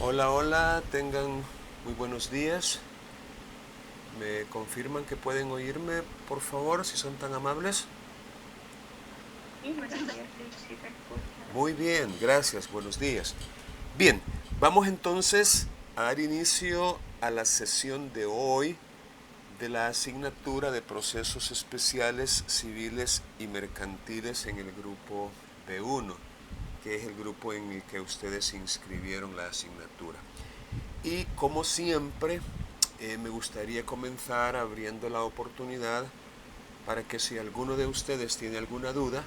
Hola, hola, tengan muy buenos días. ¿Me confirman que pueden oírme, por favor, si son tan amables? Sí, buenos días, sí, sí te escucho. Muy bien, gracias, buenos días. Bien, vamos entonces a dar inicio a la sesión de hoy de la asignatura de procesos especiales civiles y mercantiles en el grupo B1, que es el grupo en el que ustedes inscribieron la asignatura. Y como siempre, me gustaría comenzar abriendo la oportunidad para que si alguno de ustedes tiene alguna duda,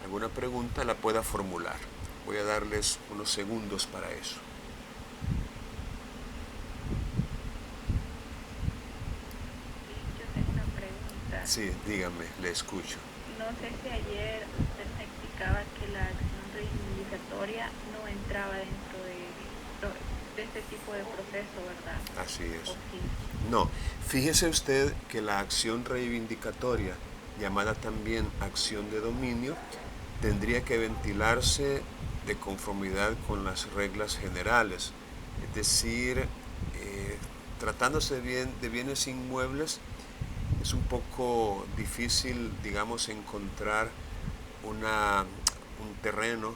alguna pregunta, la pueda formular. Voy a darles unos segundos para eso. Sí, yo tengo una pregunta. Sí, dígame, le escucho. No sé si ayer usted me explicaba que la acción reivindicatoria no entraba dentro de este tipo de proceso, ¿verdad? Así es. ¿O sí? No, fíjese usted que la acción reivindicatoria, llamada también acción de dominio, tendría que ventilarse de conformidad con las reglas generales. Es decir, tratándose de bienes inmuebles, es un poco difícil, digamos, encontrar un terreno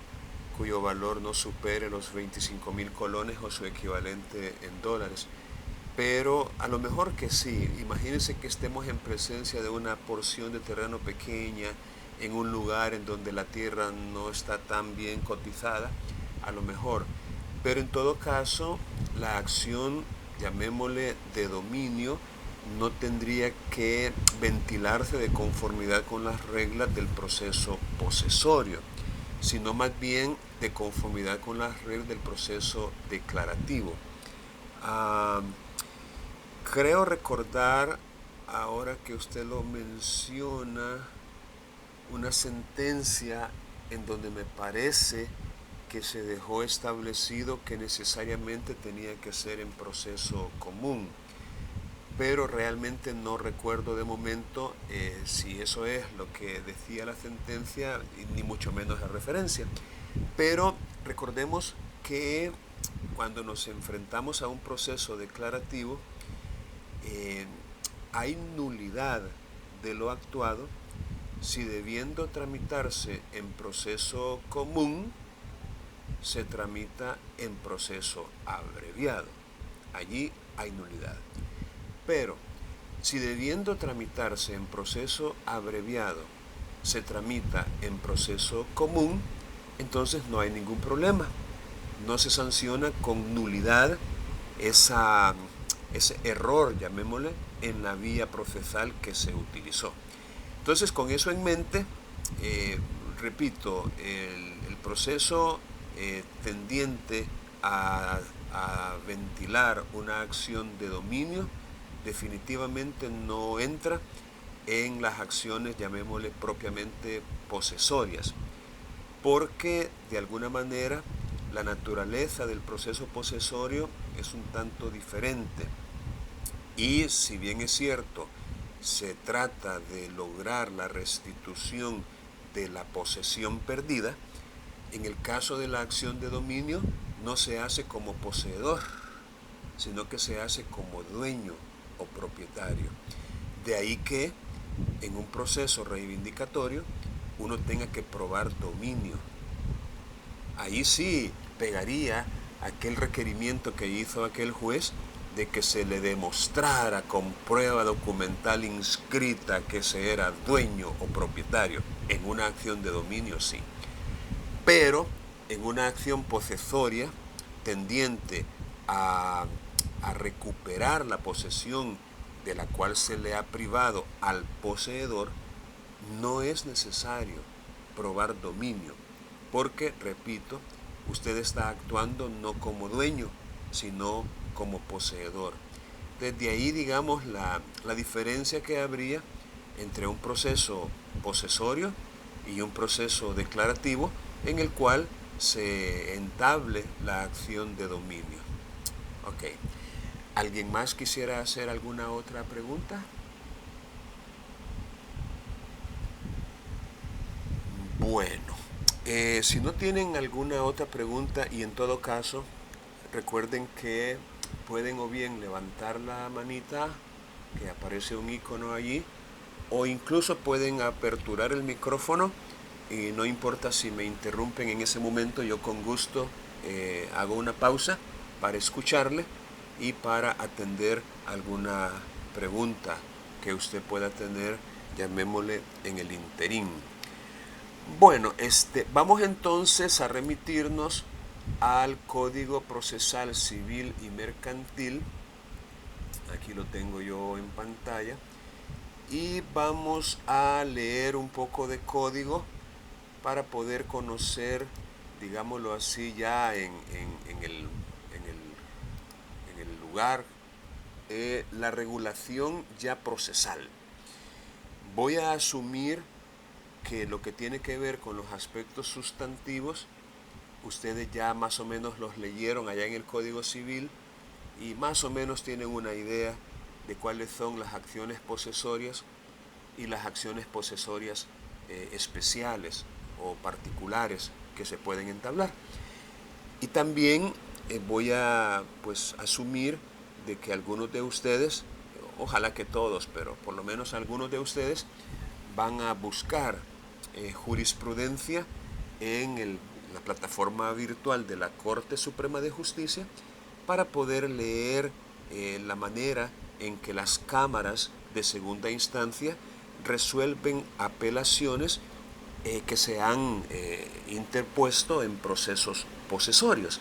cuyo valor no supere los 25.000 colones o su equivalente en dólares. Pero a lo mejor que sí, imagínense que estemos en presencia de una porción de terreno pequeña en un lugar en donde la tierra no está tan bien cotizada, a lo mejor. Pero en todo caso, la acción, llamémosle de dominio, no tendría que ventilarse de conformidad con las reglas del proceso posesorio, sino más bien de conformidad con las reglas del proceso declarativo. Ah, Creo recordar, ahora que usted lo menciona, una sentencia en donde me parece que se dejó establecido que necesariamente tenía que ser en proceso común, pero realmente no recuerdo de momento si eso es lo que decía la sentencia, ni mucho menos la referencia. Pero recordemos que cuando nos enfrentamos a un proceso declarativo, eh, hay nulidad de lo actuado si, debiendo tramitarse en proceso común, se tramita en proceso abreviado. Allí hay nulidad. Pero si, debiendo tramitarse en proceso abreviado, se tramita en proceso común, entonces no hay ningún problema. No se sanciona con nulidad esa, ese error, llamémosle, en la vía procesal que se utilizó. Entonces, con eso en mente, eh, repito, el proceso tendiente a ventilar una acción de dominio definitivamente no entra en las acciones, llamémosle, propiamente posesorias, porque de alguna manera la naturaleza del proceso posesorio es un tanto diferente. Y si bien es cierto, se trata de lograr la restitución de la posesión perdida, en el caso de la acción de dominio no se hace como poseedor, sino que se hace como dueño o propietario. De ahí que en un proceso reivindicatorio uno tenga que probar dominio. Ahí sí pegaría aquel requerimiento que hizo aquel juez de que se le demostrara con prueba documental inscrita que se era dueño o propietario. En una acción de dominio sí. Pero en una acción posesoria tendiente a, a recuperar la posesión de la cual se le ha privado al poseedor, no es necesario probar dominio, porque, repito, usted está actuando no como dueño, sino como poseedor. Desde ahí, digamos, la diferencia que habría entre un proceso posesorio y un proceso declarativo en el cual se entable la acción de dominio. Ok. ¿Alguien más quisiera hacer alguna otra pregunta? Bueno, si no tienen alguna otra pregunta, y en todo caso recuerden que pueden o bien levantar la manita, que aparece un icono allí, o incluso pueden aperturar el micrófono y no importa si me interrumpen en ese momento, yo con gusto hago una pausa para escucharle y para atender alguna pregunta que usted pueda tener, llamémosle en el interín. Bueno, vamos entonces a remitirnos al Código Procesal Civil y Mercantil. Aquí lo tengo yo en pantalla. Y vamos a leer un poco de código para poder conocer, digámoslo así, ya en el lugar, la regulación ya procesal. Voy a asumir que lo que tiene que ver con los aspectos sustantivos, ustedes ya más o menos los leyeron allá en el Código Civil y más o menos tienen una idea de cuáles son las acciones posesorias y las acciones posesorias especiales o particulares que se pueden entablar. Y también voy a asumir de que algunos de ustedes, ojalá que todos, pero por lo menos algunos de ustedes van a buscar jurisprudencia en la plataforma virtual de la Corte Suprema de Justicia para poder leer la manera en que las cámaras de segunda instancia resuelven apelaciones que se han interpuesto en procesos posesorios,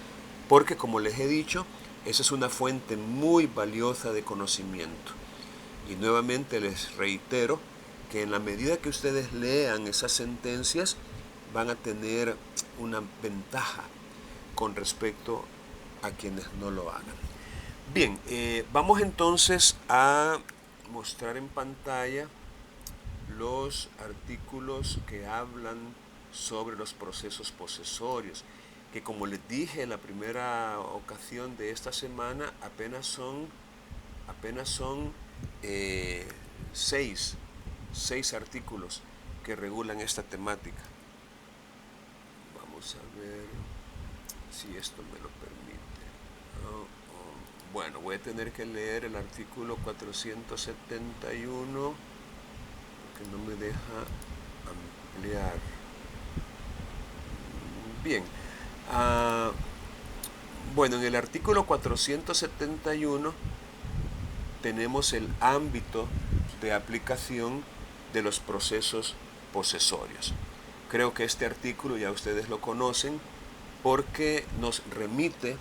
porque como les he dicho, esa es una fuente muy valiosa de conocimiento. Y nuevamente les reitero que en la medida que ustedes lean esas sentencias, van a tener una ventaja con respecto a quienes no lo hagan. Bien, vamos entonces a mostrar en pantalla los artículos que hablan sobre los procesos posesorios, que como les dije en la primera ocasión de esta semana, apenas son seis artículos que regulan esta temática. Vamos a ver si esto me lo permite. Bueno, voy a tener que leer el artículo 471, que no me deja ampliar. Bien. Bueno, en el artículo 471 tenemos el ámbito de aplicación de los procesos posesorios. Creo que este artículo ya ustedes lo conocen porque nos remite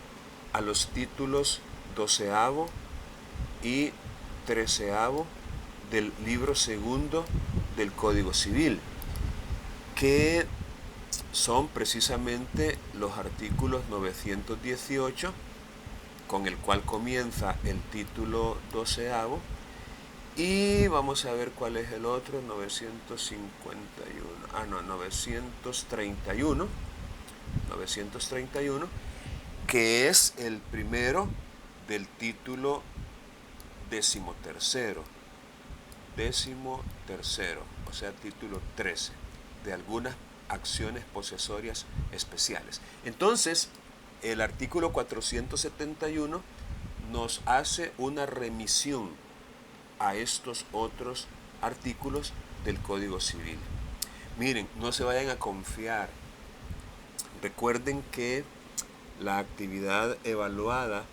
a los títulos 12º y 13º del libro segundo del Código Civil, que son precisamente los artículos 918, con el cual comienza el título 12º, y vamos a ver cuál es el otro, 931, que es el primero del título 13º, o sea, título 13, de algunas acciones posesorias especiales. Entonces, el artículo 471 nos hace una remisión a estos otros artículos del Código Civil. Miren, no se vayan a confiar. Recuerden que la actividad evaluada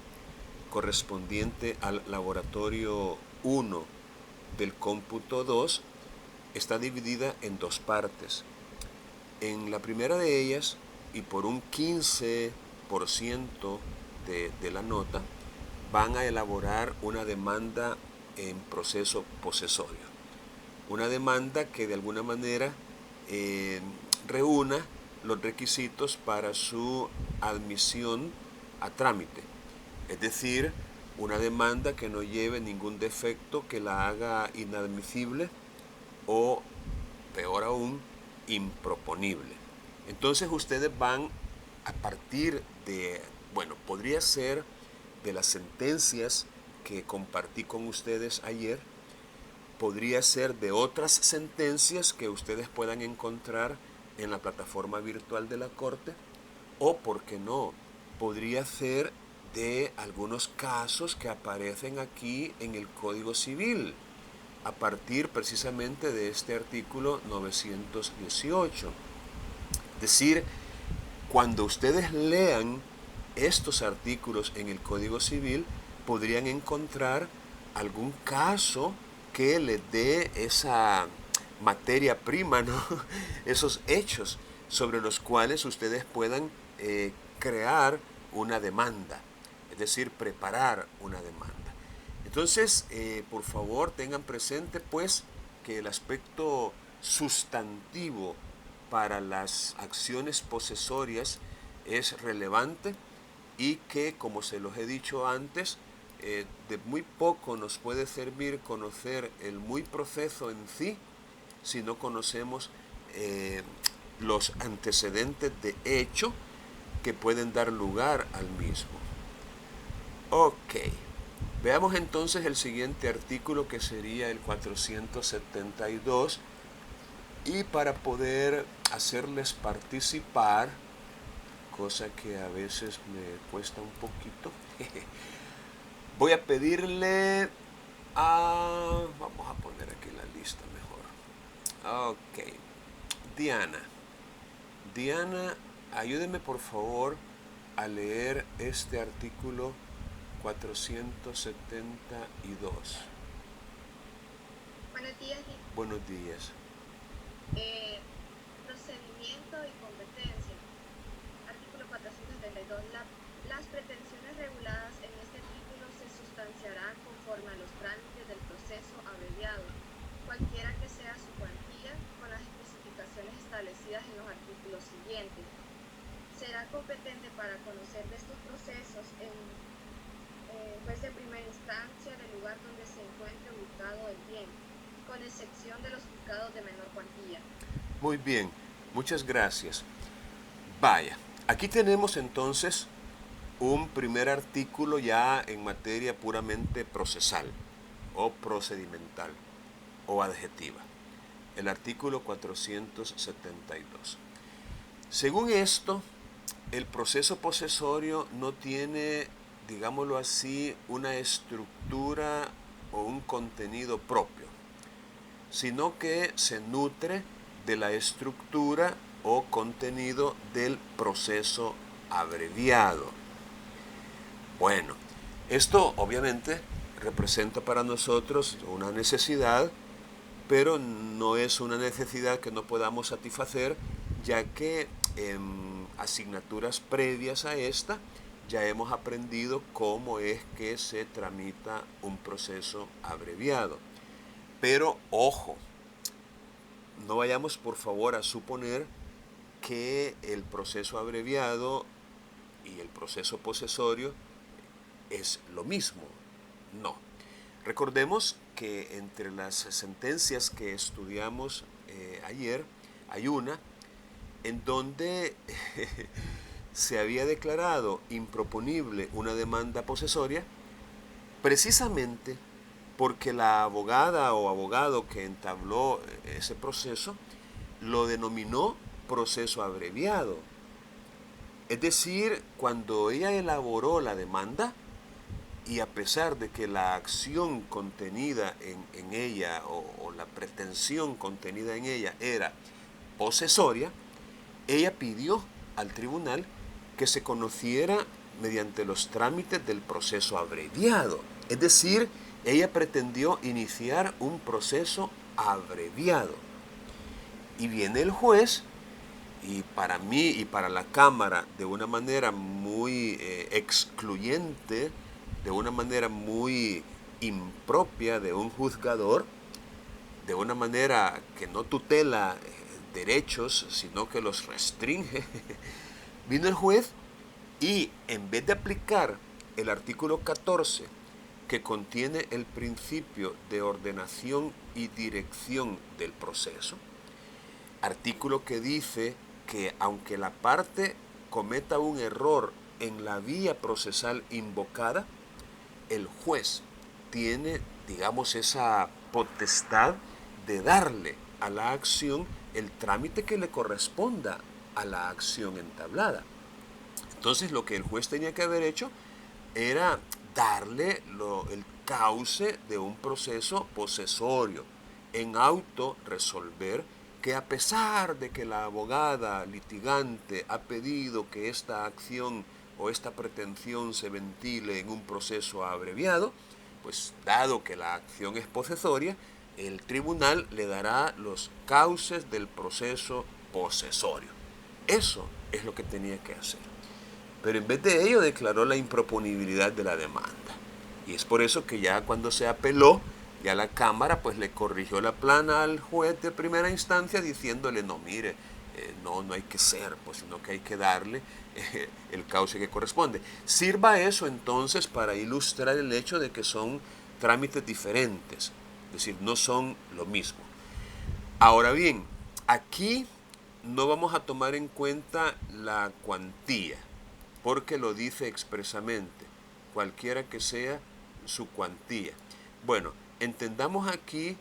correspondiente al laboratorio 1 del cómputo 2 está dividida en dos partes. En la primera de ellas, y por un 15% de la nota, van a elaborar una demanda en proceso posesorio. Una demanda que de alguna manera reúna los requisitos para su admisión a trámite. Es decir, una demanda que no lleve ningún defecto que la haga inadmisible o, peor aún, improponible. Entonces ustedes van a partir de, podría ser de las sentencias que compartí con ustedes ayer, podría ser de otras sentencias que ustedes puedan encontrar en la plataforma virtual de la Corte, o, ¿por qué no?, podría ser de algunos casos que aparecen aquí en el Código Civil, a partir precisamente de este artículo 918. Es decir, cuando ustedes lean estos artículos en el Código Civil, podrían encontrar algún caso que les dé esa materia prima, ¿no? Esos hechos sobre los cuales ustedes puedan crear una demanda, es decir, preparar una demanda. Entonces, por favor, tengan presente pues que el aspecto sustantivo para las acciones posesorias es relevante y que, como se los he dicho antes, de muy poco nos puede servir conocer el muy proceso en sí si no conocemos los antecedentes de hecho que pueden dar lugar al mismo. Ok, veamos entonces el siguiente artículo, que sería el 472, y para poder hacerles participar, cosa que a veces me cuesta un poquito, voy a pedirle a... vamos a poner aquí la lista mejor. Ok, Diana, ayúdeme por favor a leer este artículo 472. Buenos días. Buenos días. Procedimiento y competencia. Artículo 472. Las pretensiones reguladas en este título se sustanciarán conforme a los trámites del proceso abreviado, cualquiera que sea su cuantía, con las especificaciones establecidas en los artículos siguientes. Será competente para conocer de estos procesos el juez de primera instancia del lugar donde se encuentre ubicado el bien, con excepción de los juzgados de menor cuantía. Muy bien, muchas gracias. Vaya, aquí tenemos entonces un primer artículo ya en materia puramente procesal o procedimental o adjetiva, el artículo 472. Según esto, el proceso posesorio no tiene, digámoslo así, una estructura o un contenido propio, sino que se nutre de la estructura o contenido del proceso abreviado. Bueno, esto obviamente representa para nosotros una necesidad, pero no es una necesidad que no podamos satisfacer, ya que en asignaturas previas a esta ya hemos aprendido cómo es que se tramita un proceso abreviado. Pero ojo, no vayamos por favor a suponer que el proceso abreviado y el proceso posesorio es lo mismo. No. Recordemos que entre las sentencias que estudiamos ayer hay una en donde se había declarado improponible una demanda posesoria precisamente porque la abogada o abogado que entabló ese proceso lo denominó proceso abreviado. Es decir, cuando ella elaboró la demanda, y a pesar de que la acción contenida en ella o la pretensión contenida en ella era posesoria, ella pidió al tribunal que se conociera mediante los trámites del proceso abreviado. Es decir, ella pretendió iniciar un proceso abreviado. Y viene el juez, y para mí y para la Cámara, de una manera muy excluyente, de una manera muy impropia de un juzgador, de una manera que no tutela derechos, sino que los restringe, vino el juez y en vez de aplicar el artículo 14, que contiene el principio de ordenación y dirección del proceso, artículo que dice que aunque la parte cometa un error en la vía procesal invocada, el juez tiene, digamos, esa potestad de darle a la acción el trámite que le corresponda a la acción entablada. Entonces, lo que el juez tenía que haber hecho era darle el cauce de un proceso posesorio, en auto resolver, que a pesar de que la abogada litigante ha pedido que esta acción o esta pretensión se ventile en un proceso abreviado, pues dado que la acción es posesoria, el tribunal le dará los cauces del proceso posesorio. Eso es lo que tenía que hacer. Pero en vez de ello declaró la improponibilidad de la demanda. Y es por eso que ya cuando se apeló, ya la Cámara pues le corrigió la plana al juez de primera instancia diciéndole, no, mire, no hay que ser, pues, sino que hay que darle el cauce que corresponde. Sirva eso entonces para ilustrar el hecho de que son trámites diferentes, es decir, no son lo mismo. Ahora bien, aquí no vamos a tomar en cuenta la cuantía, porque lo dice expresamente, cualquiera que sea su cuantía. Bueno, entendamos aquí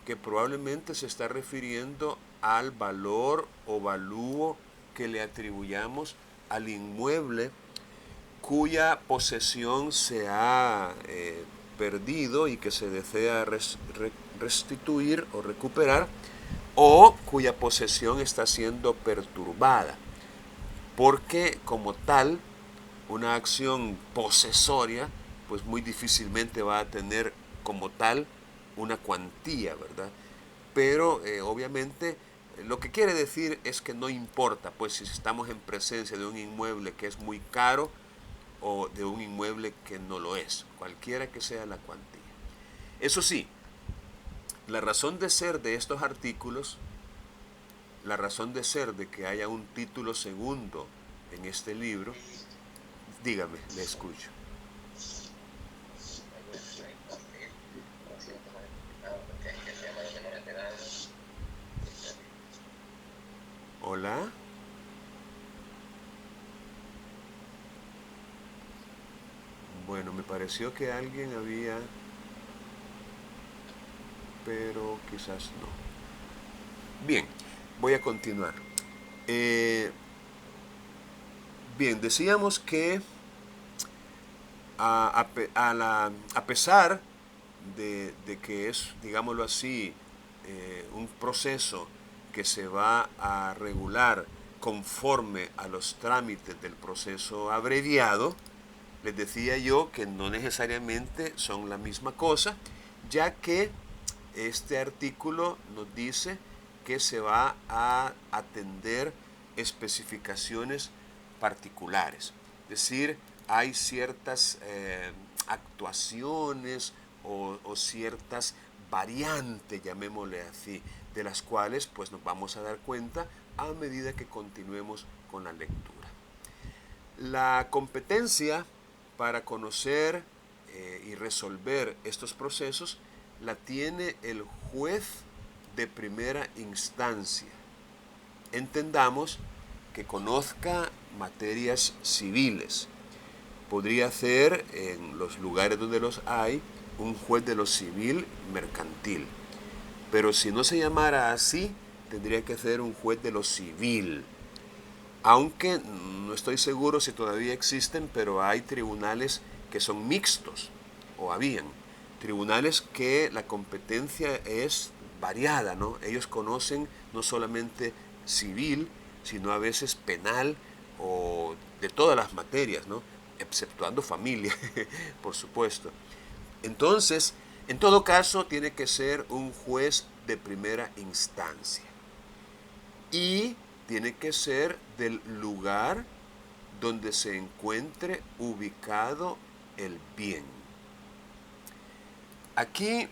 que probablemente se está refiriendo al valor o valúo que le atribuyamos al inmueble cuya posesión se ha perdido y que se desea restituir o recuperar, o cuya posesión está siendo perturbada, porque como tal una acción posesoria pues muy difícilmente va a tener como tal una cuantía, ¿verdad? Pero obviamente lo que quiere decir es que no importa pues si estamos en presencia de un inmueble que es muy caro o de un inmueble que no lo es, cualquiera que sea la cuantía. Eso sí, la razón de ser de estos artículos, la razón de ser de que haya un título segundo en este libro, dígame, le escucho. Hola. Bueno, me pareció que alguien había, pero quizás no. Bien, voy a continuar. Bien, decíamos que a pesar de que es, digámoslo así, un proceso que se va a regular conforme a los trámites del proceso abreviado, les decía yo que no necesariamente son la misma cosa, ya que este artículo nos dice que se va a atender especificaciones particulares. Es decir, hay ciertas actuaciones o ciertas variantes, llamémosle así, de las cuales pues nos vamos a dar cuenta a medida que continuemos con la lectura. La competencia para conocer y resolver estos procesos la tiene el juez de primera instancia. Entendamos que conozca materias civiles. Podría ser, en los lugares donde los hay, un juez de lo civil mercantil. Pero si no se llamara así, tendría que ser un juez de lo civil. Aunque no estoy seguro si todavía existen, pero hay tribunales que son mixtos, o habían. Tribunales que la competencia es variada, ¿no? Ellos conocen no solamente civil, sino a veces penal o de todas las materias, ¿no? Exceptuando familia, por supuesto. Entonces, en todo caso, tiene que ser un juez de primera instancia. Y tiene que ser del lugar donde se encuentre ubicado el bien. Aquí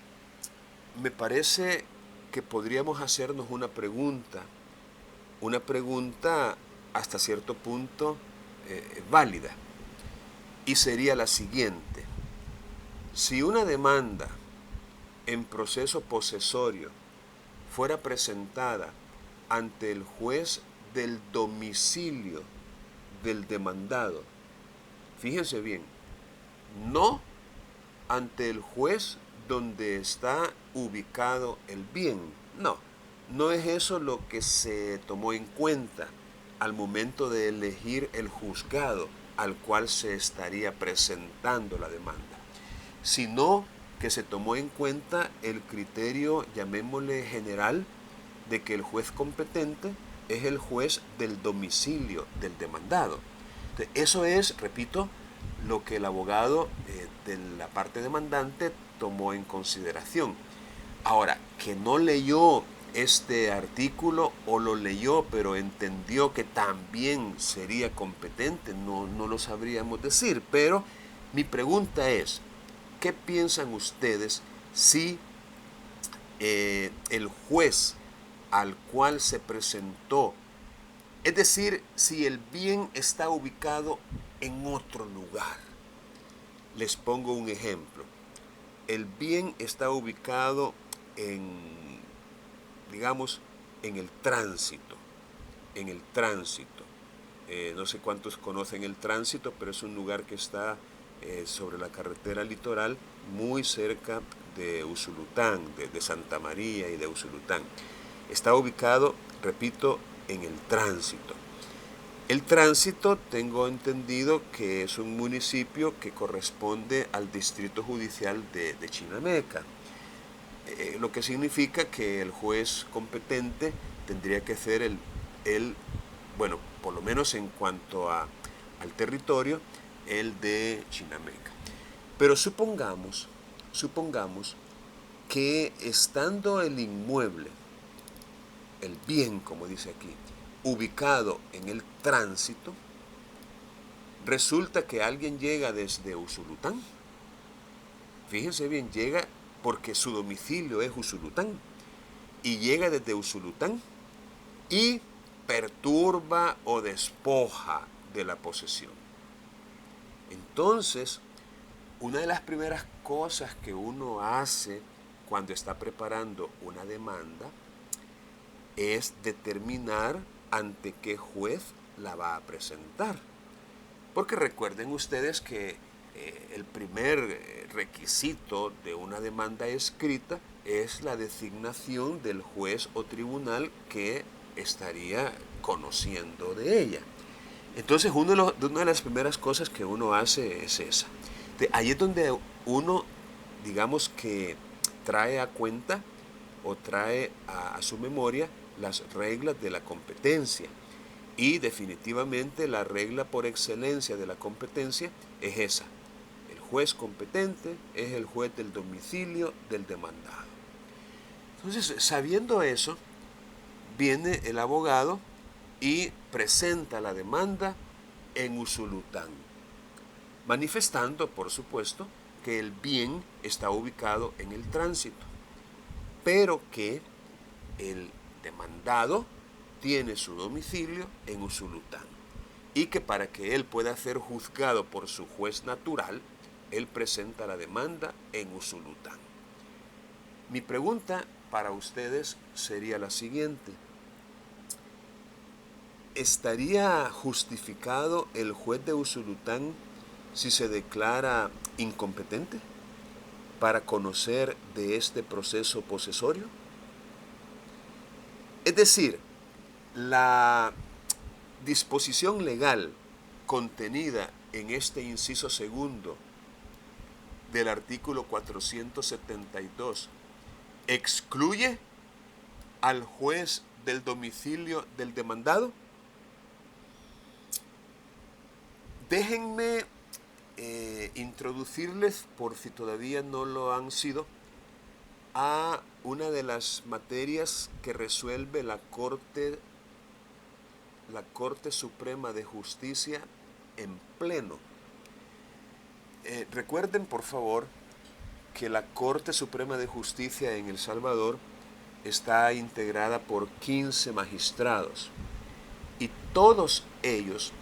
me parece que podríamos hacernos una pregunta hasta cierto punto válida, y sería la siguiente: si una demanda en proceso posesorio fuera presentada ante el juez del domicilio del demandado, fíjense bien, no ante el juez donde está ubicado el bien, no es eso lo que se tomó en cuenta al momento de elegir el juzgado al cual se estaría presentando la demanda, sino que se tomó en cuenta el criterio, llamémosle general, de que el juez competente es el juez del domicilio del demandado. Entonces, eso es, repito, lo que el abogado de la parte demandante tomó en consideración. Ahora, que no leyó este artículo o lo leyó pero entendió que también sería competente, no lo sabríamos decir, pero mi pregunta es, ¿qué piensan ustedes si el juez al cual se presentó, es decir, si el bien está ubicado en otro lugar? Les pongo un ejemplo. El bien está ubicado en, digamos, en el tránsito. No sé cuántos conocen el tránsito, pero es un lugar que está sobre la carretera litoral, muy cerca de Usulután, de Santa María y de Usulután. Está ubicado, repito, en el tránsito. El tránsito, tengo entendido que es un municipio que corresponde al distrito judicial de Chinameca, lo que significa que el juez competente tendría que ser bueno, por lo menos en cuanto al territorio, el de Chinameca. Pero supongamos que estando el inmueble, el bien, como dice aquí, ubicado en el tránsito, resulta que alguien llega desde Usulután. Fíjense bien, llega porque su domicilio es Usulután, y llega desde Usulután y perturba o despoja de la posesión. Entonces, una de las primeras cosas que uno hace cuando está preparando una demanda es determinar ante qué juez la va a presentar. Porque recuerden ustedes que el primer requisito de una demanda escrita es la designación del juez o tribunal que estaría conociendo de ella. Entonces, una de las primeras cosas que uno hace es esa. Ahí es donde uno, digamos que trae a cuenta o trae a su memoria las reglas de la competencia. Y definitivamente la regla por excelencia de la competencia es esa. El juez competente es el juez del domicilio del demandado. Entonces, sabiendo eso, viene el abogado y presenta la demanda en Usulután, manifestando, por supuesto, que el bien está ubicado en el tránsito, pero que el demandado tiene su domicilio en Usulután y que para que él pueda ser juzgado por su juez natural, él presenta la demanda en Usulután. Mi pregunta para ustedes sería la siguiente: ¿estaría justificado el juez de Usulután si se declara incompetente para conocer de este proceso posesorio? Es decir, la disposición legal contenida en este inciso segundo del artículo 472 excluye al juez del domicilio del demandado. Déjenme introducirles, por si todavía no lo han sido, a una de las materias que resuelve la Corte Suprema de Justicia en pleno. Recuerden, por favor, que la Corte Suprema de Justicia en El Salvador está integrada por 15 magistrados y todos ellos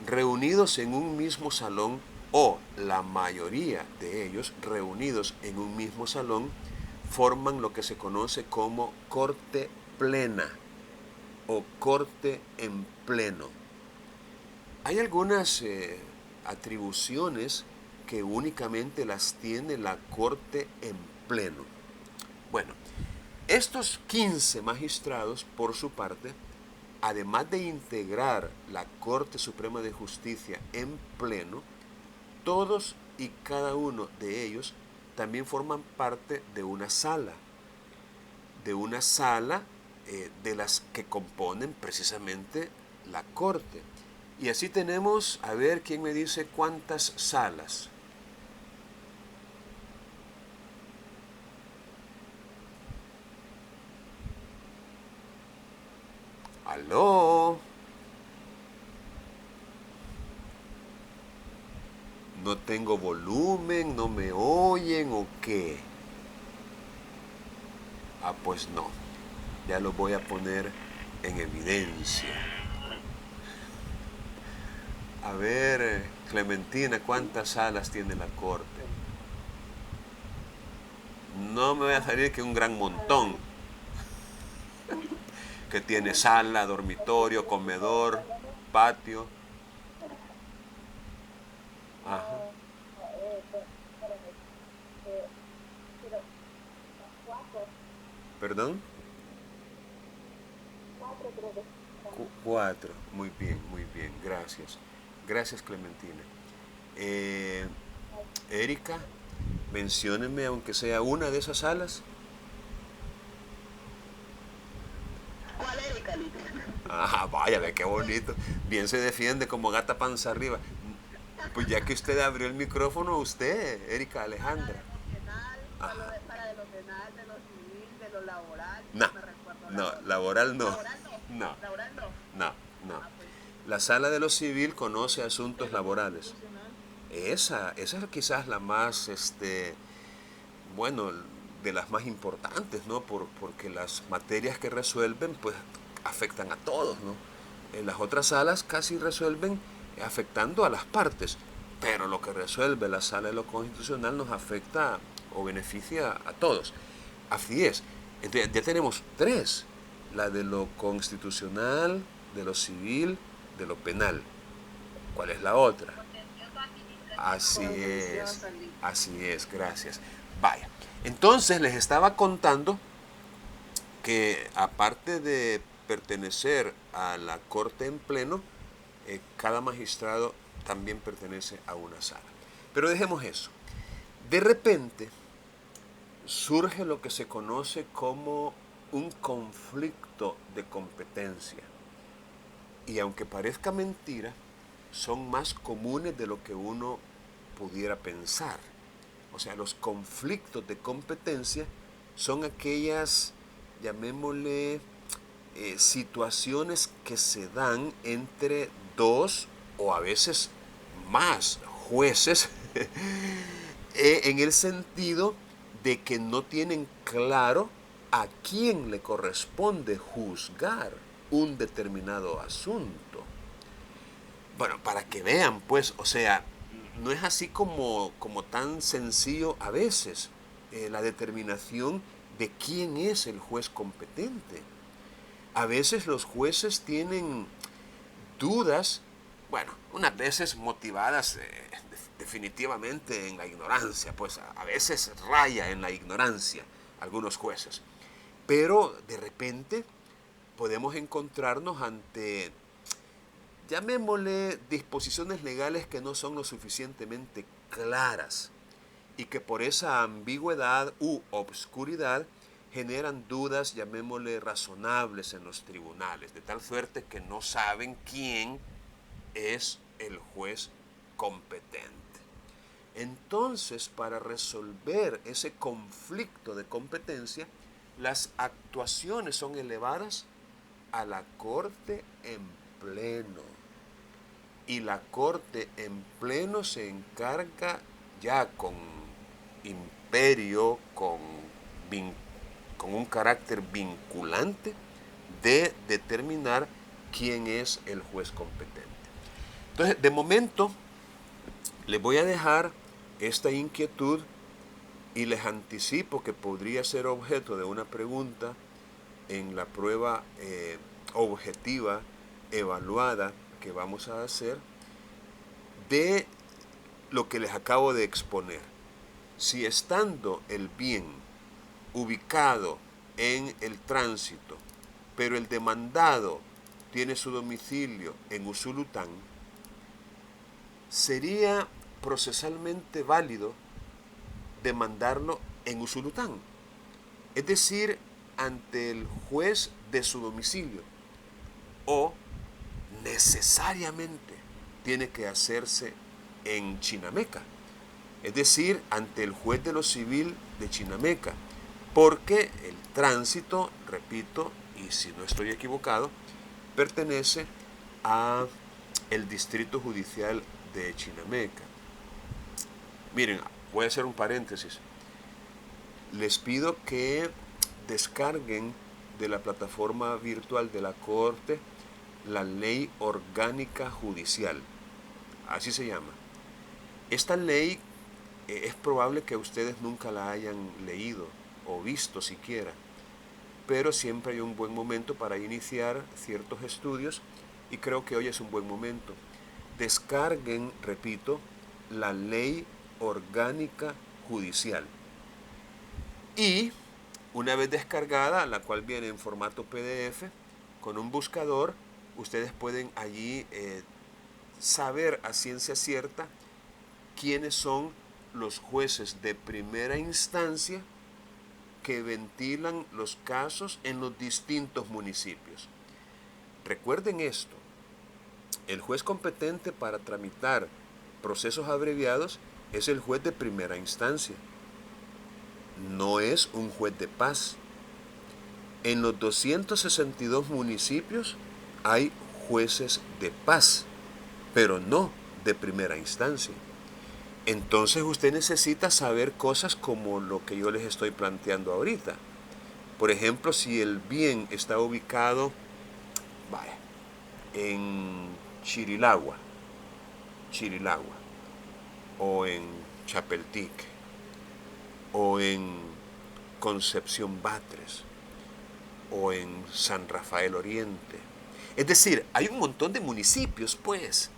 reunidos en un mismo salón, o la mayoría de ellos reunidos en un mismo salón, forman lo que se conoce como Corte Plena o Corte en Pleno. Hay algunas atribuciones que únicamente las tiene la Corte en Pleno. Bueno, estos 15 magistrados, por su parte, además de integrar la Corte Suprema de Justicia en pleno, todos y cada uno de ellos también forman parte de una sala de las que componen precisamente la Corte. Y así tenemos, a ver, ¿quién me dice cuántas salas? ¿Aló? ¿No tengo volumen? ¿No me oyen o qué? Ah, pues no. Ya lo voy a poner en evidencia. A ver, Clementina, ¿cuántas salas tiene la Corte? No me voy a salir que un gran montón. Que tiene sala, dormitorio, comedor, patio. Ajá. ¿Perdón? Cuatro. Muy bien, gracias. Gracias, Clementina. Erika, menciónenme aunque sea una de esas salas. ¿Cuál Erika, Lito? Ah, vaya, ve qué bonito. Bien se defiende como gata panza arriba. Pues ya que usted abrió el micrófono, usted, Erika Alejandra. Para de lo penal, de lo civil, de lo laboral. No, Me recuerdo no, laboral no. ¿Laboral no? No, ¿Laboral no? no. Ah, pues. La sala de lo civil conoce asuntos laborales. Esa es quizás la más, bueno, de las más importantes, ¿no? Porque las materias que resuelven, pues, afectan a todos, ¿no? En las otras salas casi resuelven afectando a las partes, pero lo que resuelve la sala de lo constitucional nos afecta o beneficia a todos. Así es. Entonces, ya tenemos tres: la de lo constitucional, de lo civil, de lo penal. ¿Cuál es la otra? Así es, gracias. Vaya, entonces les estaba contando que aparte de pertenecer a la Corte en pleno, cada magistrado también pertenece a una sala. Pero dejemos eso. De repente surge lo que se conoce como un conflicto de competencia. Y aunque parezca mentira, son más comunes de lo que uno pudiera pensar. O sea, los conflictos de competencia son aquellas, llamémosle, situaciones que se dan entre dos o a veces más jueces en el sentido de que no tienen claro a quién le corresponde juzgar un determinado asunto. Bueno, para que vean, pues, o sea, no es así como tan sencillo a veces la determinación de quién es el juez competente. A veces los jueces tienen dudas, bueno, unas veces motivadas definitivamente en la ignorancia, pues a veces raya en la ignorancia algunos jueces. Pero de repente podemos encontrarnos ante, llamémosle, disposiciones legales que no son lo suficientemente claras y que por esa ambigüedad u obscuridad generan dudas, llamémosle, razonables en los tribunales, de tal suerte que no saben quién es el juez competente. Entonces, para resolver ese conflicto de competencia, las actuaciones son elevadas a la Corte en pleno. Y la Corte en pleno se encarga ya con imperio, con un carácter vinculante, de determinar quién es el juez competente. Entonces, de momento, les voy a dejar esta inquietud y les anticipo que podría ser objeto de una pregunta en la prueba objetiva evaluada que vamos a hacer de lo que les acabo de exponer. Si estando el bien ubicado en el tránsito, pero el demandado tiene su domicilio en Usulután, sería procesalmente válido demandarlo en Usulután, es decir, ante el juez de su domicilio, o necesariamente tiene que hacerse en Chinameca, es decir, ante el juez de lo civil de Chinameca, porque el tránsito, repito, y si no estoy equivocado, pertenece a el distrito judicial de Chinameca. Miren, voy a hacer un paréntesis. Les pido que descarguen de la plataforma virtual de la Corte la Ley Orgánica Judicial, así se llama. Esta ley es probable que ustedes nunca la hayan leído o visto siquiera, pero siempre hay un buen momento para iniciar ciertos estudios y creo que hoy es un buen momento. Descarguen, repito, la Ley Orgánica Judicial. Y una vez descargada, la cual viene en formato PDF, con un buscador, ustedes pueden allí saber a ciencia cierta quiénes son los jueces de primera instancia que ventilan los casos en los distintos municipios. Recuerden esto, el juez competente para tramitar procesos abreviados es el juez de primera instancia, no es un juez de paz. En los 262 municipios hay jueces de paz, pero no de primera instancia. Entonces usted necesita saber cosas como lo que yo les estoy planteando ahorita. Por ejemplo, si el bien está ubicado en Chirilagua, o en Chapeltique, o en Concepción Batres, o en San Rafael Oriente. Es decir, hay un montón de municipios, pues,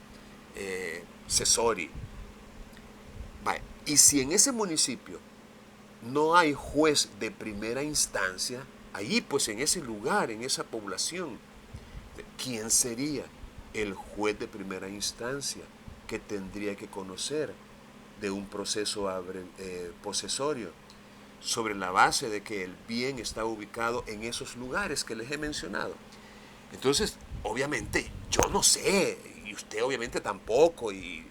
Cesori. Y si en ese municipio no hay juez de primera instancia, allí pues en ese lugar, en esa población, ¿quién sería el juez de primera instancia que tendría que conocer de un proceso posesorio sobre la base de que el bien está ubicado en esos lugares que les he mencionado? Entonces, obviamente, yo no sé, y usted obviamente tampoco, y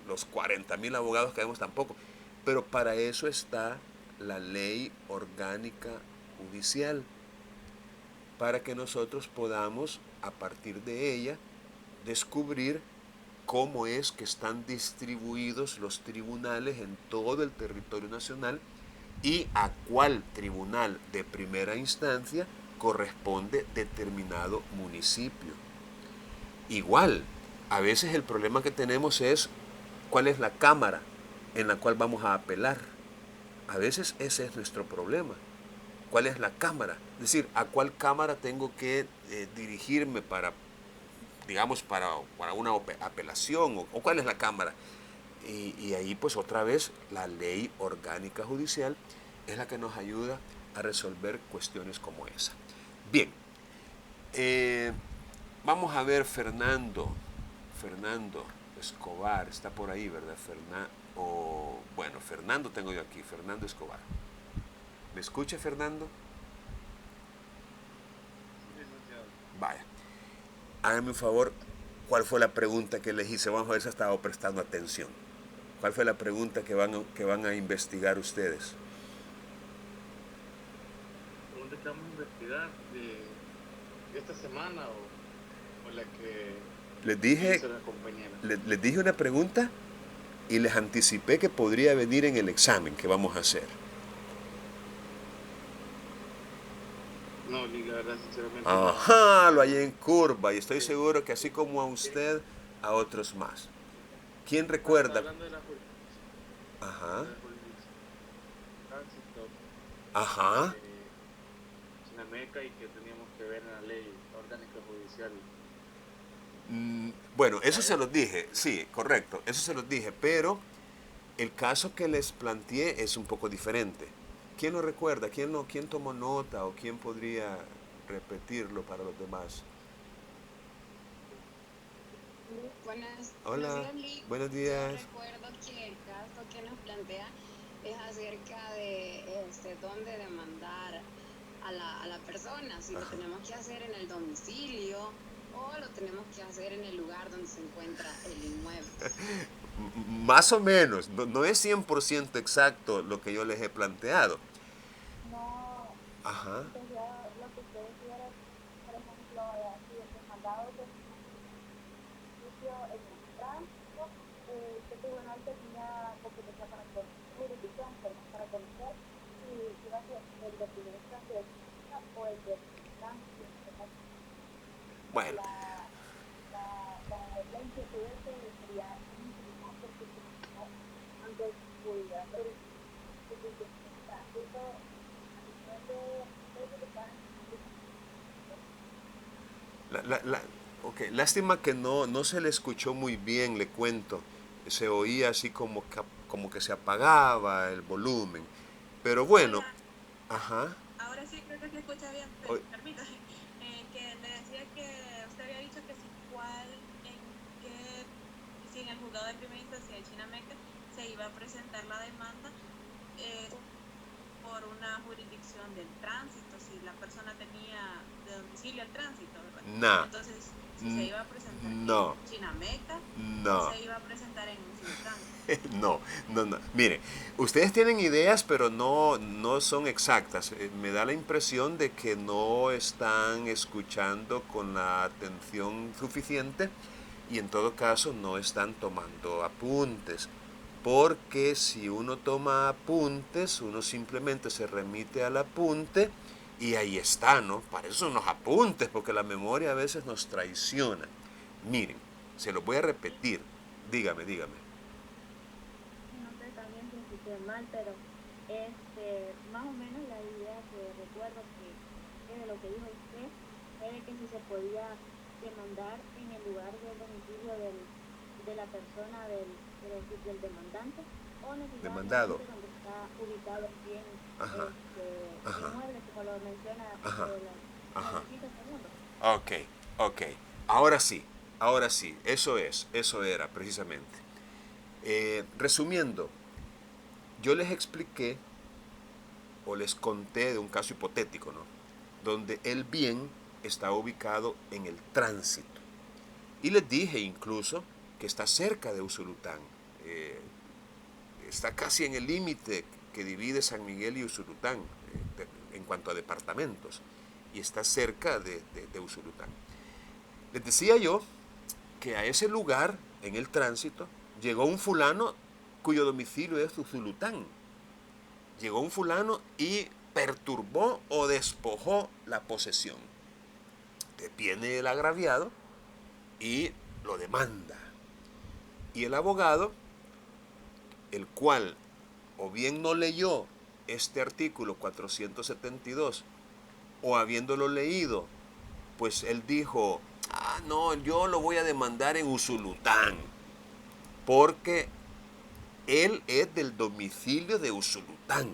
los 40,000 abogados que vemos tampoco, pero para eso está la Ley Orgánica Judicial, para que nosotros podamos, a partir de ella, descubrir cómo es que están distribuidos los tribunales en todo el territorio nacional y a cuál tribunal de primera instancia corresponde determinado municipio. Igual, a veces el problema que tenemos es cuál es la cámara en la cual vamos a apelar. A veces ese es nuestro problema. ¿Cuál es la cámara? Es decir, ¿a cuál cámara tengo que dirigirme para, digamos, para una apelación? ¿O cuál es la cámara? Y ahí pues otra vez la Ley Orgánica Judicial es la que nos ayuda a resolver cuestiones como esa. Bien, vamos a ver Fernando Escobar, está por ahí, ¿verdad? Fernando tengo yo aquí, Fernando Escobar. ¿Me escucha, Fernando? Vaya. Hágame un favor, ¿cuál fue la pregunta que les hice? Vamos a ver si ha estado prestando atención. ¿Cuál fue la pregunta que van a investigar ustedes? La pregunta que vamos a investigar de esta semana o la que les dije, hizo la compañera. Les dije una pregunta y les anticipé que podría venir en el examen que vamos a hacer. No, la verdad, sinceramente. Ajá, lo hallé en curva y estoy seguro que así como a usted, a otros más. ¿Quién recuerda? Hablando de la Ajá. tránsito, Ajá. Chinameca y que teníamos que ver en la ley orgánica judicial. Bueno, eso se los dije, sí, correcto, eso se los dije, pero el caso que les planteé es un poco diferente. ¿Quién lo recuerda? ¿Quién tomó nota o quién podría repetirlo para los demás. Buenos Hola, días, Lee. buenos Yo días. recuerdo que el caso que nos plantea es acerca de dónde demandar a la persona, si lo Ajá. tenemos que hacer en el domicilio o lo tenemos que hacer en el lugar donde se encuentra el inmueble. Más o menos, no es 100% exacto lo que yo les he planteado. No, Ajá. entonces lo que usted decía era, por ejemplo, si el demandado de juicio en el tránsito, que el tribunal tenía competencia para conocer, jurisdicción, perdón, para conocer si iba a ser el de primera instancia de justicia o el de tránsito. Bueno, La inquietud es que sería mínima porque no, antes pudiera ser tránsito, ok, lástima que no se le escuchó muy bien, le cuento. Se oía así como que se apagaba el volumen. Pero bueno, Hola, ajá. ahora sí creo que se escucha bien, Oy- permítame. Que le decía que usted había dicho que si en el juzgado de primera instancia de Chinameca se iba a presentar la demanda por una jurisdicción del tránsito, si la persona tenía de domicilio el tránsito, ¿verdad? No, Entonces, si se iba a presentar no, en Chinameca o no. se iba a presentar en Usulután. No. Mire, ustedes tienen ideas, pero no son exactas. Me da la impresión de que no están escuchando con la atención suficiente y en todo caso no están tomando apuntes. Porque si uno toma apuntes, uno simplemente se remite al apunte y ahí está, ¿no? Para eso son los apuntes, porque la memoria a veces nos traiciona. Miren, se lo voy a repetir. Dígame. no sé también si escuché mal, pero más o menos la idea que recuerdo que de lo que dijo usted es de que si se podía demandar en el lugar del domicilio de la persona del demandante o Demandado. necesariamente donde está ubicado el bien Ajá, ajá, inmueble, como lo menciona ajá, la ajá. visita segundo. Ok. Ahora sí, eso era precisamente. Resumiendo, yo les expliqué o les conté de un caso hipotético, ¿no? Donde el bien está ubicado en el tránsito. Y les dije incluso que está cerca de Usulután. Está casi en el límite que divide San Miguel y Usulután en cuanto a departamentos. Y está cerca de Usulután. Les decía yo que a ese lugar, en el tránsito, llegó un fulano cuyo domicilio es Usulután. Llegó un fulano y perturbó o despojó la posesión. Viene el agraviado y lo demanda. Y el abogado, el cual o bien no leyó este artículo 472 o habiéndolo leído, pues él dijo, no, yo lo voy a demandar en Usulután, porque él es del domicilio de Usulután.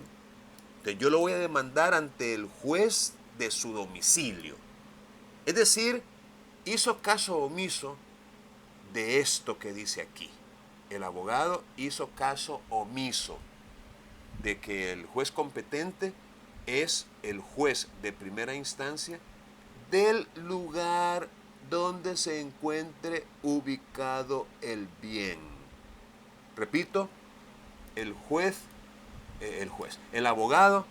Entonces yo lo voy a demandar ante el juez de su domicilio. Es decir, hizo caso omiso de esto que dice aquí. El abogado hizo caso omiso de que el juez competente es el juez de primera instancia del lugar donde se encuentre ubicado el bien. Repito, el abogado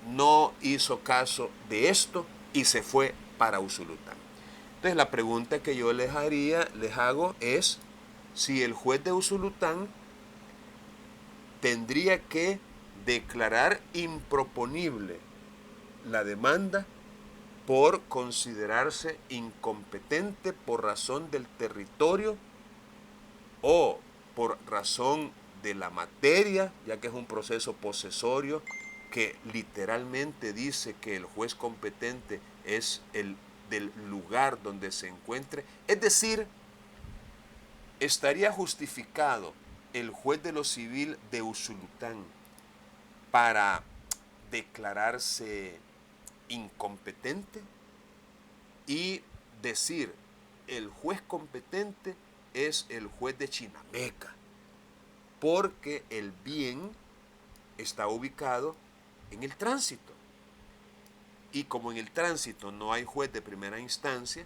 no hizo caso de esto y se fue para Usulután. Entonces la pregunta que yo les hago es si el juez de Usulután tendría que declarar improponible la demanda por considerarse incompetente por razón del territorio o por razón de la materia, ya que es un proceso posesorio que literalmente dice que el juez competente es el del lugar donde se encuentre. Es decir, estaría justificado el juez de lo civil de Usulután para declararse incompetente y decir el juez competente es el juez de Chinameca, porque el bien está ubicado en el tránsito. Y como en el tránsito no hay juez de primera instancia,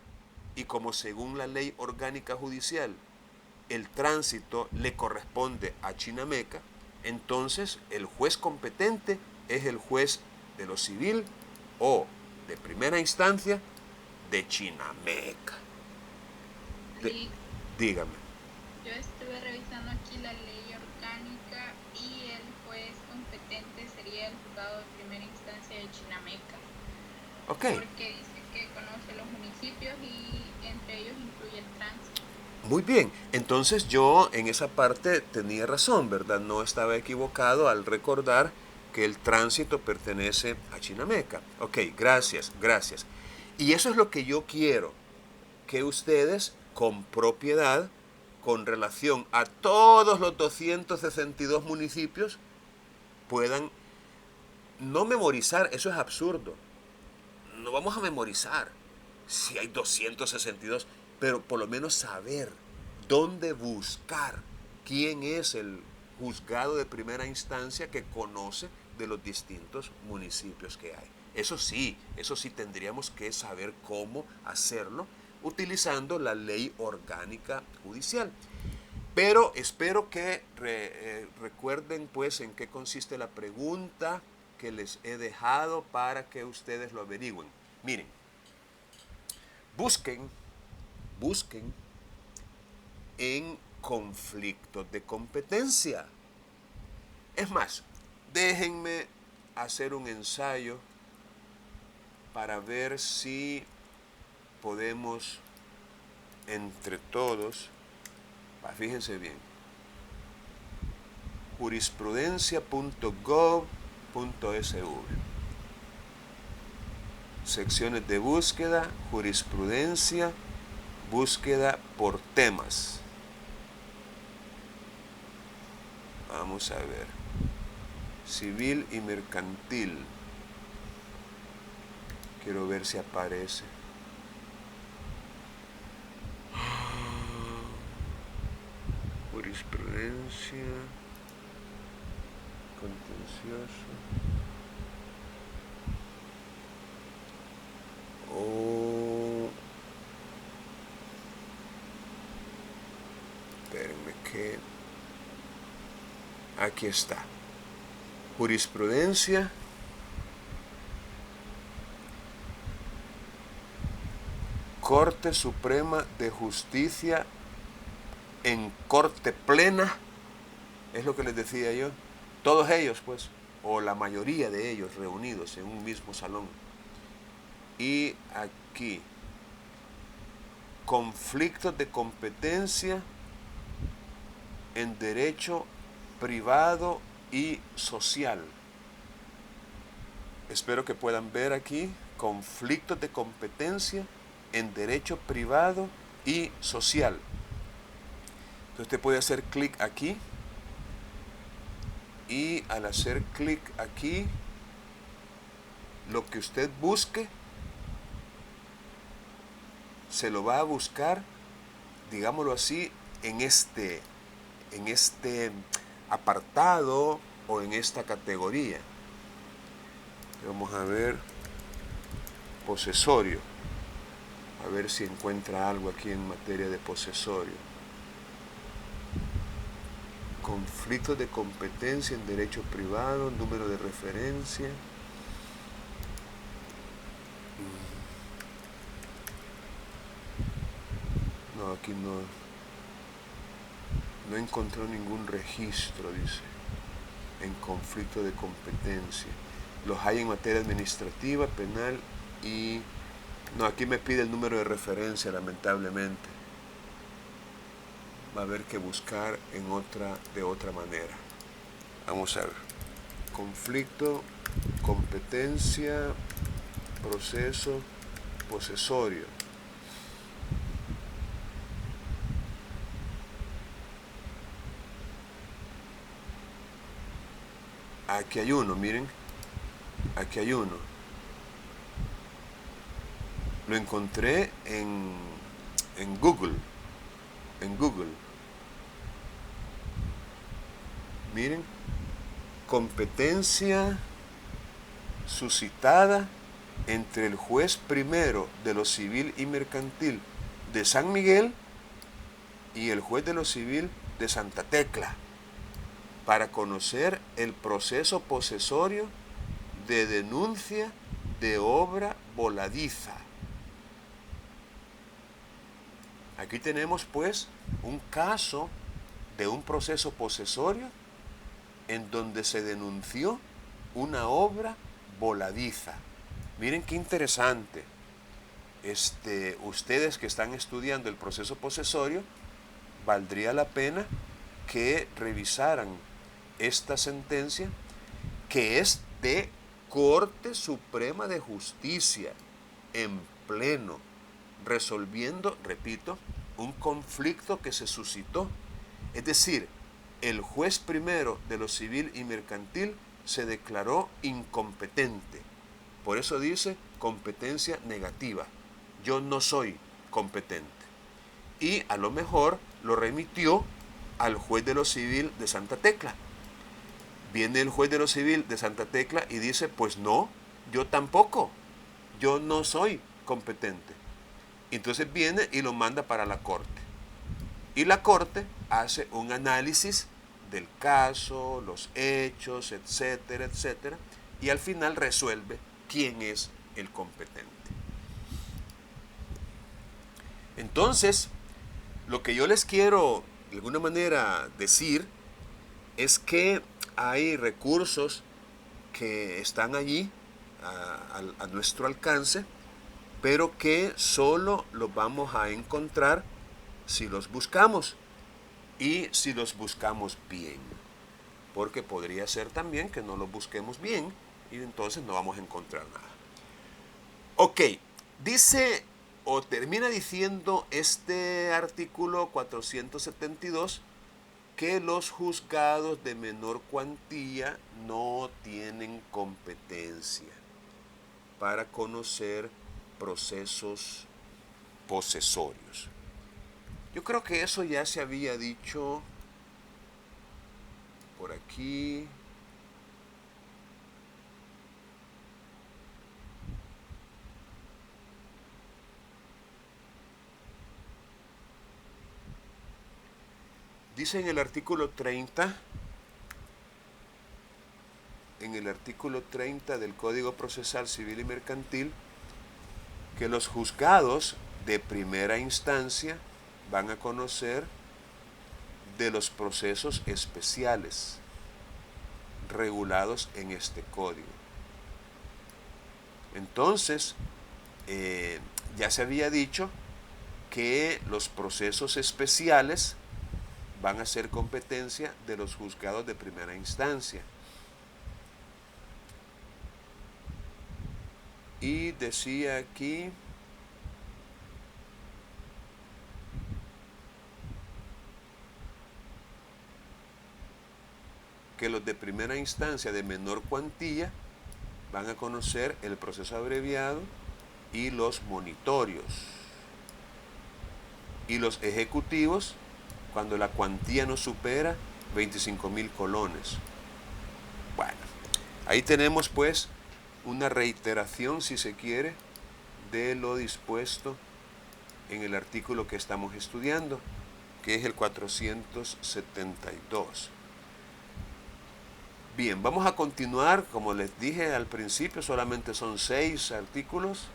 y como según la ley orgánica judicial el tránsito le corresponde a Chinameca, entonces el juez competente es el juez de lo civil o de primera instancia de Chinameca. Sí, Dígame. yo estuve revisando aquí la ley orgánica y el juez competente sería el juzgado de primera instancia de Chinameca. Ok. Porque dice que conoce los municipios y entre ellos incluye el tránsito. Muy bien, entonces yo en esa parte tenía razón, ¿verdad? No estaba equivocado al recordar que el tránsito pertenece a Chinameca. Ok, gracias, gracias. Y eso es lo que yo quiero, que ustedes con propiedad, con relación a todos los 262 municipios, puedan no memorizar, eso es absurdo. No vamos a memorizar si hay 262, pero por lo menos saber dónde buscar quién es el juzgado de primera instancia que conoce de los distintos municipios que hay. Eso sí tendríamos que saber cómo hacerlo utilizando la ley orgánica judicial. Pero espero que recuerden pues en qué consiste la pregunta que les he dejado para que ustedes lo averigüen. Miren, busquen en conflictos de competencia. Es más, déjenme hacer un ensayo para ver si podemos entre todos, fíjense bien, jurisprudencia.gov.sv, secciones de búsqueda, jurisprudencia, búsqueda por temas. Vamos a ver, civil y mercantil, quiero ver si aparece. Jurisprudencia, contencioso. Espérenme que... Aquí está. Jurisprudencia. Corte Suprema de Justicia en corte plena, es lo que les decía yo, todos ellos pues, o la mayoría de ellos reunidos en un mismo salón. Y aquí, conflictos de competencia en derecho privado y social. Espero que puedan ver aquí, conflictos de competencia en derecho privado y social. Entonces usted puede hacer clic aquí y al hacer clic aquí, lo que usted busque, se lo va a buscar, digámoslo así, en este apartado o en esta categoría. Vamos a ver, posesorio, a ver si encuentra algo aquí en materia de posesorio. Conflictos de competencia en derecho privado, número de referencia. No, aquí no encontró ningún registro, dice, en conflicto de competencia. Los hay en materia administrativa, penal y... No, aquí me pide el número de referencia, lamentablemente. Va a haber que buscar de otra manera. Vamos a ver. Conflicto, competencia, proceso, posesorio. Aquí hay uno, miren. Aquí hay uno. Lo encontré en Google. En Google. Miren, competencia suscitada entre el juez primero de lo civil y mercantil de San Miguel y el juez de lo civil de Santa Tecla para conocer el proceso posesorio de denuncia de obra voladiza. Aquí tenemos pues un caso de un proceso posesorio en donde se denunció una obra voladiza. Miren qué interesante. Ustedes que están estudiando el proceso posesorio, valdría la pena que revisaran esta sentencia, que es de Corte Suprema de Justicia, en pleno, resolviendo, repito, un conflicto que se suscitó. Es decir, el juez primero de lo civil y mercantil se declaró incompetente. Por eso dice competencia negativa. Yo no soy competente. Y a lo mejor lo remitió al juez de lo civil de Santa Tecla. Viene el juez de lo civil de Santa Tecla y dice, pues no, yo tampoco. Yo no soy competente. Entonces viene y lo manda para la corte. Y la corte hace un análisis del caso, los hechos, etcétera, etcétera, y al final resuelve quién es el competente. Entonces, lo que yo les quiero de alguna manera decir es que hay recursos que están allí a nuestro alcance, pero que solo los vamos a encontrar si los buscamos y si los buscamos bien, porque podría ser también que no los busquemos bien y entonces no vamos a encontrar nada. Ok, dice o termina diciendo este artículo 472 que los juzgados de menor cuantía no tienen competencia para conocer procesos posesorios. Yo creo que eso ya se había dicho por aquí. Dice en el artículo 30, del Código Procesal Civil y Mercantil, que los juzgados de primera instancia van a conocer de los procesos especiales regulados en este código. Entonces, ya se había dicho que los procesos especiales van a ser competencia de los juzgados de primera instancia. Y decía aquí que los de primera instancia de menor cuantía van a conocer el proceso abreviado y los monitorios. Y los ejecutivos cuando la cuantía no supera 25.000 colones. Bueno, ahí tenemos pues una reiteración, si se quiere, de lo dispuesto en el artículo que estamos estudiando, que es el 472. Bien, vamos a continuar. Como les dije al principio, solamente son 6 artículos.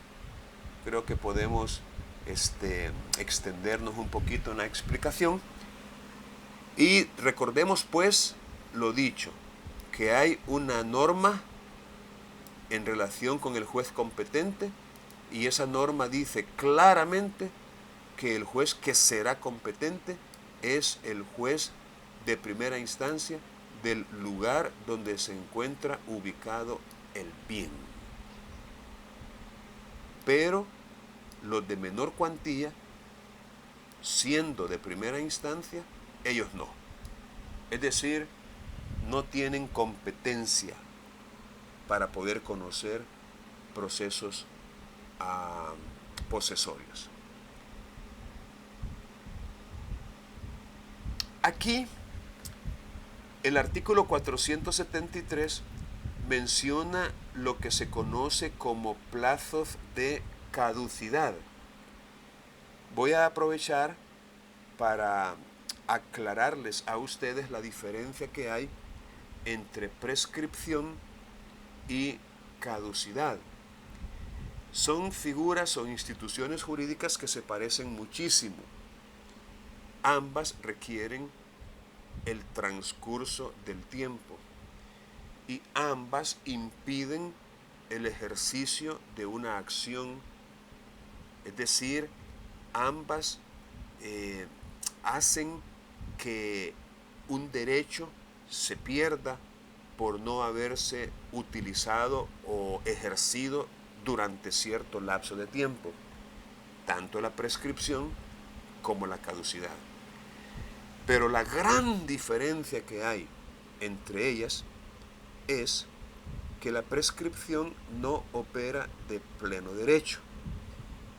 Creo que podemos extendernos un poquito en la explicación. Y recordemos pues lo dicho, que hay una norma en relación con el juez competente, y esa norma dice claramente que el juez que será competente es el juez de primera instancia del lugar donde se encuentra ubicado el bien. Pero los de menor cuantía, siendo de primera instancia, ellos no. Es decir, no tienen competencia para poder conocer procesos posesorios. Aquí, el artículo 473 menciona lo que se conoce como plazos de caducidad. Voy a aprovechar para aclararles a ustedes la diferencia que hay entre prescripción y caducidad. Son figuras o instituciones jurídicas que se parecen muchísimo. Ambas requieren el transcurso del tiempo y ambas impiden el ejercicio de una acción, es decir, ambas hacen que un derecho se pierda por no haberse utilizado o ejercido durante cierto lapso de tiempo, tanto la prescripción como la caducidad. Pero la gran diferencia que hay entre ellas es que la prescripción no opera de pleno derecho.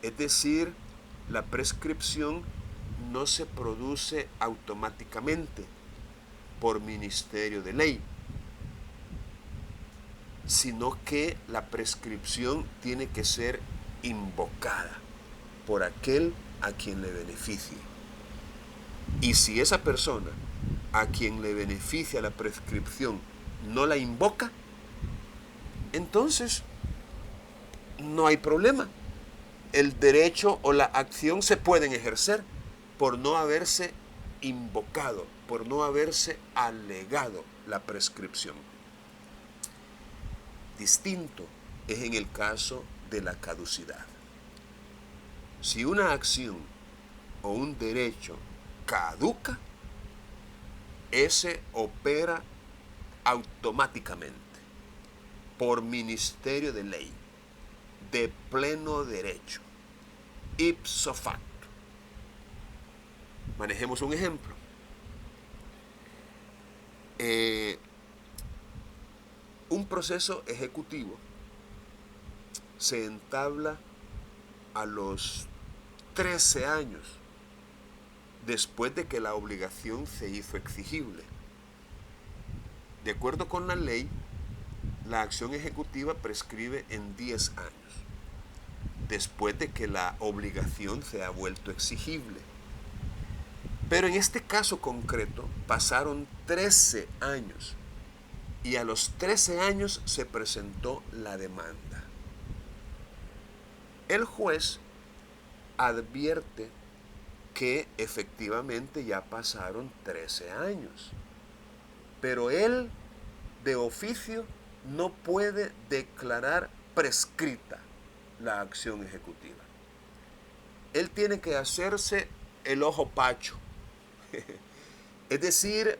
Es decir, la prescripción no se produce automáticamente por ministerio de ley, sino que la prescripción tiene que ser invocada por aquel a quien le beneficie. Y si esa persona a quien le beneficia la prescripción no la invoca, entonces no hay problema. El derecho o la acción se pueden ejercer por no haberse invocado, por no haberse alegado la prescripción. Distinto es en el caso de la caducidad. Si una acción o un derecho caduca, ese opera automáticamente por ministerio de ley, de pleno derecho, ipso facto. Manejemos un ejemplo. Un proceso ejecutivo se entabla a los 13 años después de que la obligación se hizo exigible. De acuerdo con la ley, la acción ejecutiva prescribe en 10 años, después de que la obligación se ha vuelto exigible. Pero en este caso concreto pasaron 13 años y a los 13 años se presentó la demanda. El juez advierte que efectivamente ya pasaron 13 años, pero él de oficio no puede declarar prescrita la acción ejecutiva. Él tiene que hacerse el ojo pacho. Es decir,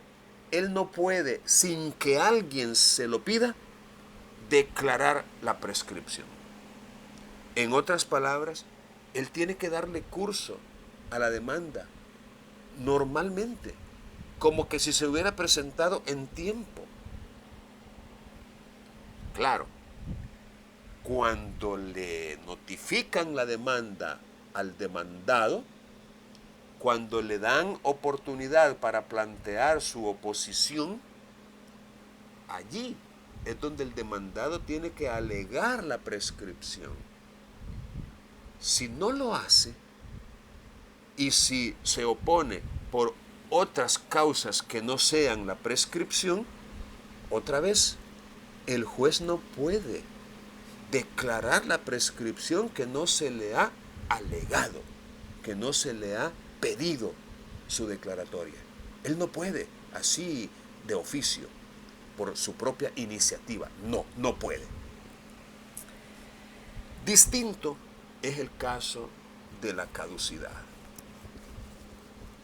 él no puede, sin que alguien se lo pida, declarar la prescripción. En otras palabras, él tiene que darle curso a la demanda normalmente, como que si se hubiera presentado en tiempo. Claro, cuando le notifican la demanda al demandado, cuando le dan oportunidad para plantear su oposición, allí es donde el demandado tiene que alegar la prescripción. Si no lo hace, y si se opone por otras causas que no sean la prescripción, otra vez, el juez no puede declarar la prescripción que no se le ha alegado, que no se le ha pedido su declaratoria. Él no puede, así de oficio, por su propia iniciativa. No puede. Distinto es el caso de la caducidad.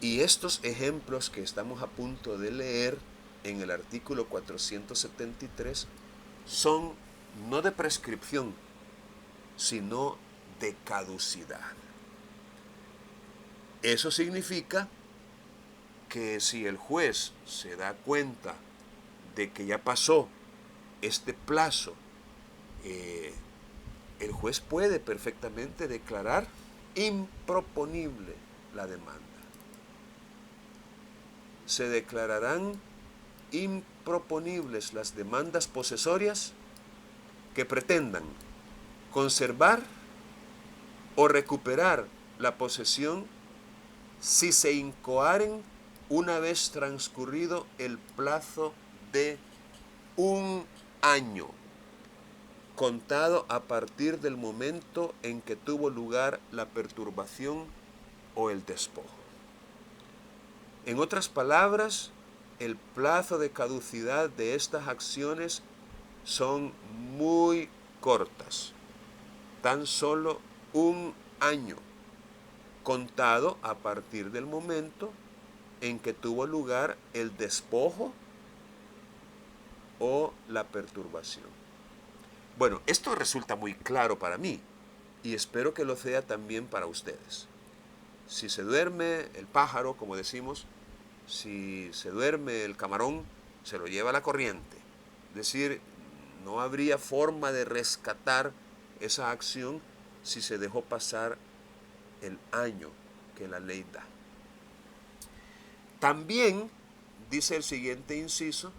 Y estos ejemplos que estamos a punto de leer en el artículo 473 son no de prescripción, sino de caducidad. Eso significa que si el juez se da cuenta de que ya pasó este plazo el juez puede perfectamente declarar improponible la demanda. Se declararán improponibles las demandas posesorias que pretendan conservar o recuperar la posesión si se incoaren una vez transcurrido el plazo de 1 año, contado a partir del momento en que tuvo lugar la perturbación o el despojo. En otras palabras, el plazo de caducidad de estas acciones son muy cortas, tan solo 1 año, contado a partir del momento en que tuvo lugar el despojo o la perturbación. Bueno, esto resulta muy claro para mí y espero que lo sea también para ustedes. Si se duerme el pájaro, como decimos, si se duerme el camarón, se lo lleva la corriente. Es decir, no habría forma de rescatar esa acción si se dejó pasar el año que la ley da. También, dice el siguiente inciso,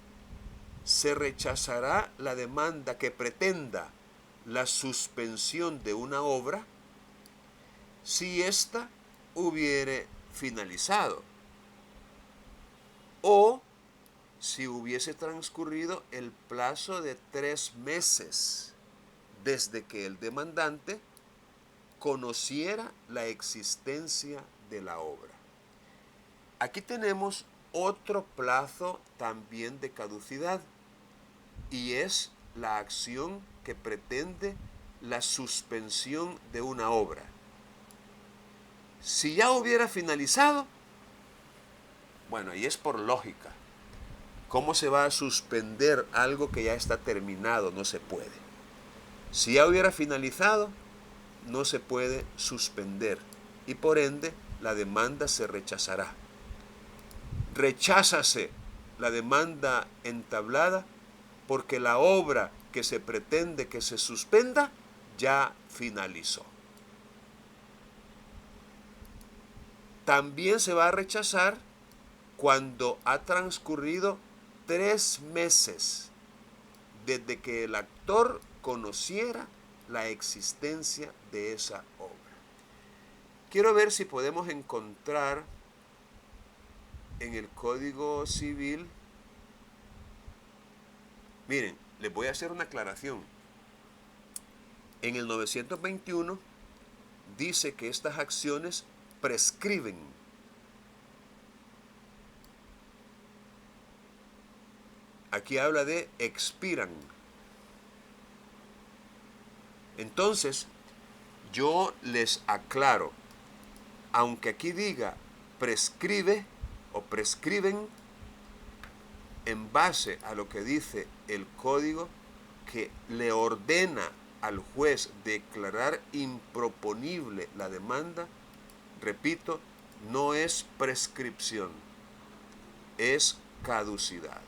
se rechazará la demanda que pretenda la suspensión de una obra si ésta hubiere finalizado o si hubiese transcurrido el plazo de 3 meses desde que el demandante conociera la existencia de la obra. Aquí tenemos otro plazo también de caducidad y es la acción que pretende la suspensión de una obra. Si ya hubiera finalizado, bueno, y es por lógica. ¿Cómo se va a suspender algo que ya está terminado? No se puede. Si ya hubiera finalizado, no se puede suspender y por ende la demanda se rechazará. Recházase la demanda entablada porque la obra que se pretende que se suspenda ya finalizó. También se va a rechazar cuando ha transcurrido 3 meses desde que el actor conociera la existencia de esa obra. Quiero ver si podemos encontrar en el Código Civil. Miren, les voy a hacer una aclaración. En el 921 dice que estas acciones prescriben. Aquí habla de expiran. Entonces, yo les aclaro, aunque aquí diga prescribe o prescriben, en base a lo que dice el código, que le ordena al juez declarar improponible la demanda, repito, no es prescripción, es caducidad.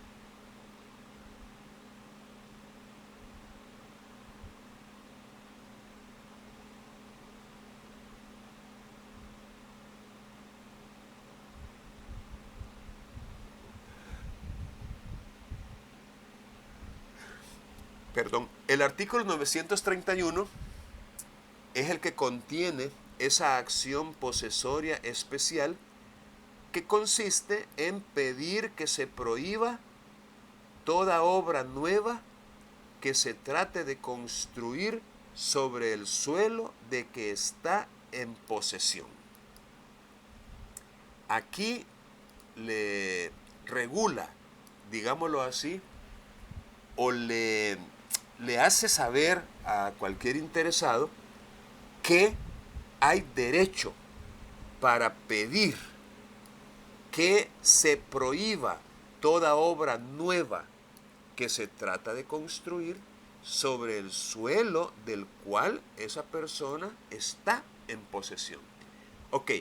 El artículo 931 es el que contiene esa acción posesoria especial que consiste en pedir que se prohíba toda obra nueva que se trate de construir sobre el suelo de que está en posesión. Aquí le regula, digámoslo así, o le hace saber a cualquier interesado que hay derecho para pedir que se prohíba toda obra nueva que se trata de construir sobre el suelo del cual esa persona está en posesión. Ok,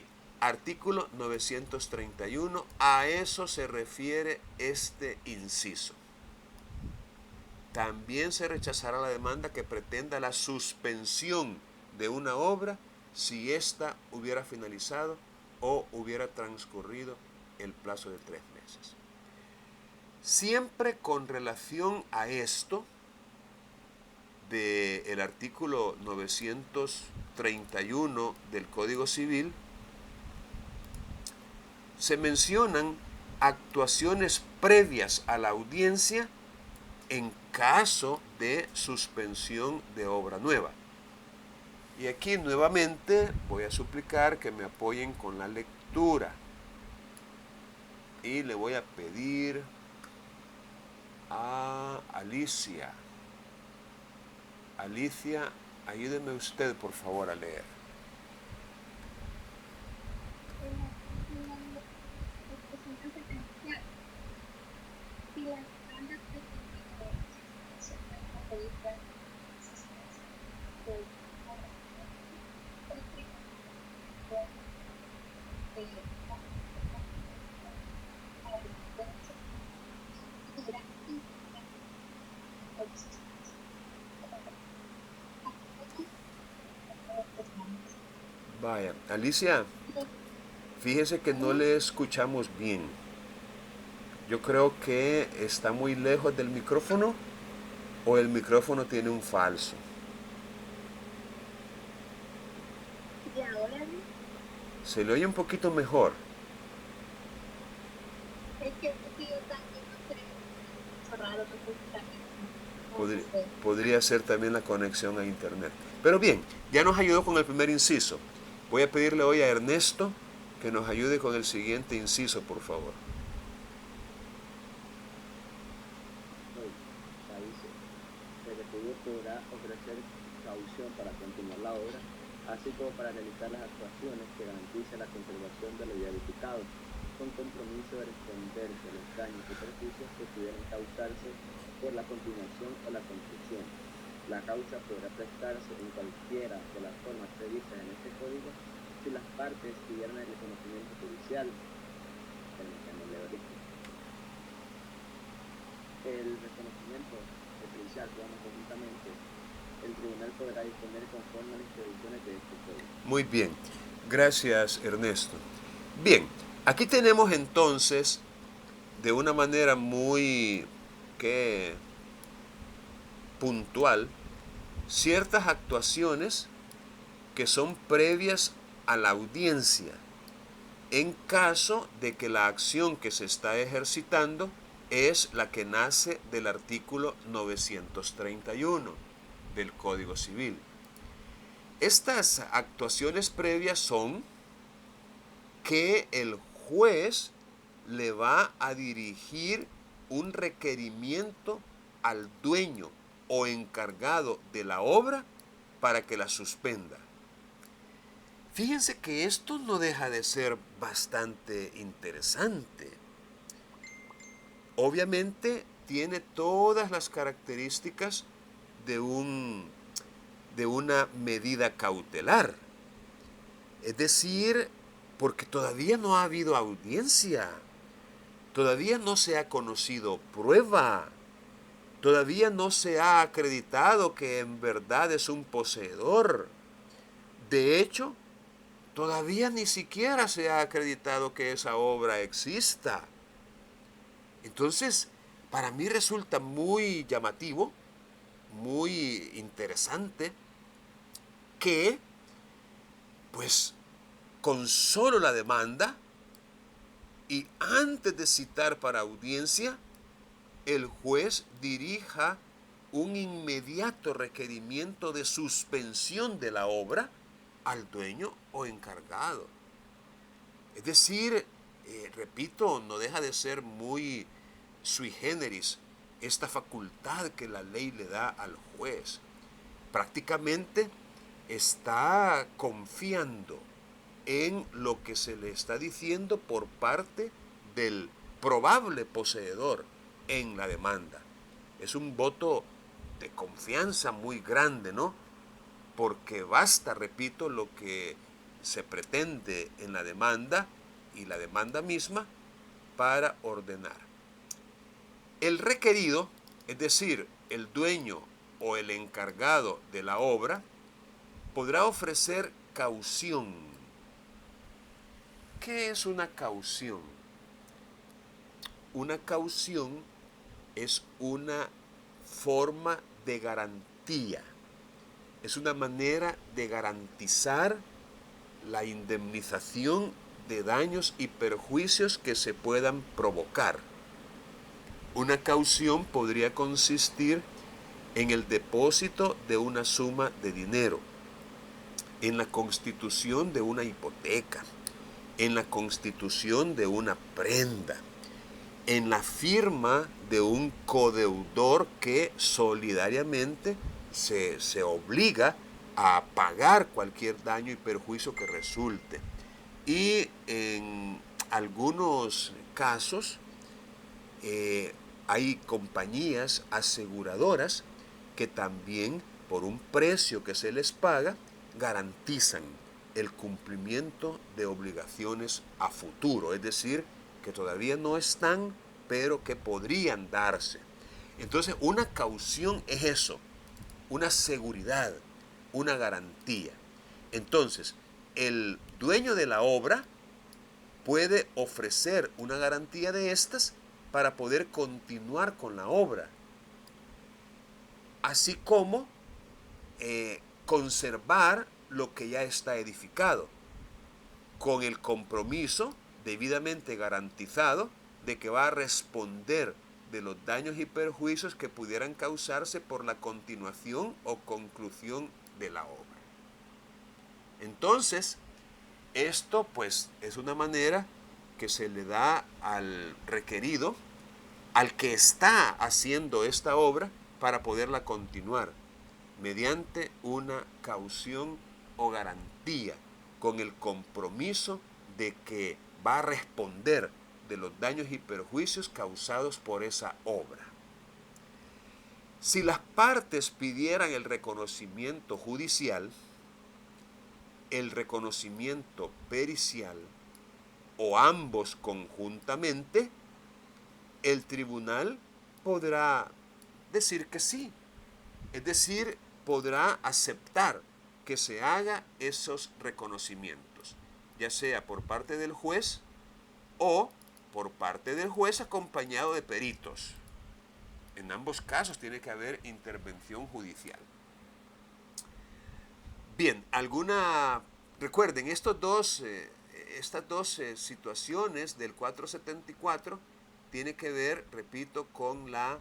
artículo 931, a eso se refiere este inciso. también se rechazará la demanda que pretenda la suspensión de una obra si ésta hubiera finalizado o hubiera transcurrido el plazo de 3 meses. Siempre con relación a esto del artículo 931 del Código Civil, se mencionan actuaciones previas a la audiencia en caso de suspensión de obra nueva. Y aquí nuevamente voy a suplicar que me apoyen con la lectura. Y le voy a pedir a Alicia. Alicia, ayúdeme usted por favor a leer. Vaya, Alicia, fíjese que no le escuchamos bien. Yo creo que está muy lejos del micrófono o el micrófono tiene un falso. ¿Y ahora? Se le oye un poquito mejor. Es que yo también no sé, es raro, no sé si también. Podría ser también la conexión a internet. Pero bien, ya nos ayudó con el primer inciso. Voy a pedirle hoy a Ernesto que nos ayude con el siguiente inciso, por favor. El referido podrá ofrecer caución para continuar la obra, así como para realizar las actuaciones que garanticen la conservación de lo ya edificado, con compromiso de responder de los daños y perjuicios que pudieran causarse por la continuación o la construcción. La causa podrá prestarse en cualquiera de las formas previstas en este código si las partes pidieran el reconocimiento judicial. El reconocimiento judicial, digamos, conjuntamente, el tribunal podrá disponer conforme a las disposiciones de este código. Muy bien, gracias Ernesto. Bien, aquí tenemos entonces, de una manera muy puntual, ciertas actuaciones que son previas a la audiencia en caso de que la acción que se está ejercitando es la que nace del artículo 931 del Código Civil. Estas actuaciones previas son que el juez le va a dirigir un requerimiento al dueño o encargado de la obra para que la suspenda. Fíjense que esto no deja de ser bastante interesante. Obviamente tiene todas las características de una medida cautelar. Es decir, porque todavía no ha habido audiencia, todavía no se ha conocido prueba, todavía no se ha acreditado que en verdad es un poseedor. De hecho, todavía ni siquiera se ha acreditado que esa obra exista. Entonces, para mí resulta muy llamativo, muy interesante, que, pues, con solo la demanda y antes de citar para audiencia, el juez dirija un inmediato requerimiento de suspensión de la obra al dueño o encargado. Es decir, repito, no deja de ser muy sui generis esta facultad que la ley le da al juez. Prácticamente está confiando en lo que se le está diciendo por parte del probable poseedor en la demanda. Es un voto de confianza muy grande, ¿no? Porque basta, repito, lo que se pretende en la demanda y la demanda misma para ordenar. El requerido, es decir, el dueño o el encargado de la obra podrá ofrecer caución. ¿Qué es una caución? Una caución es una forma de garantía, es una manera de garantizar la indemnización de daños y perjuicios que se puedan provocar. Una caución podría consistir en el depósito de una suma de dinero, en la constitución de una hipoteca, en la constitución de una prenda, en la firma de un codeudor que solidariamente se obliga a pagar cualquier daño y perjuicio que resulte. Y en algunos casos hay compañías aseguradoras que también, por un precio que se les paga, garantizan el cumplimiento de obligaciones a futuro, es decir, que todavía no están, pero que podrían darse. Entonces, una caución es eso, una seguridad, una garantía. Entonces, el dueño de la obra puede ofrecer una garantía de estas para poder continuar con la obra, así como conservar lo que ya está edificado, con el compromiso debidamente garantizado de que va a responder de los daños y perjuicios que pudieran causarse por la continuación o conclusión de la obra. Entonces, esto pues es una manera que se le da al requerido, al que está haciendo esta obra, para poderla continuar, mediante una caución o garantía, con el compromiso de que va a responder de los daños y perjuicios causados por esa obra. Si las partes pidieran el reconocimiento judicial, el reconocimiento pericial o ambos conjuntamente, el tribunal podrá decir que sí, es decir, podrá aceptar que se haga esos reconocimientos, ya sea por parte del juez o por parte del juez acompañado de peritos. En ambos casos tiene que haber intervención judicial. Bien, recuerden, estas dos situaciones del 474 tiene que ver, repito, con la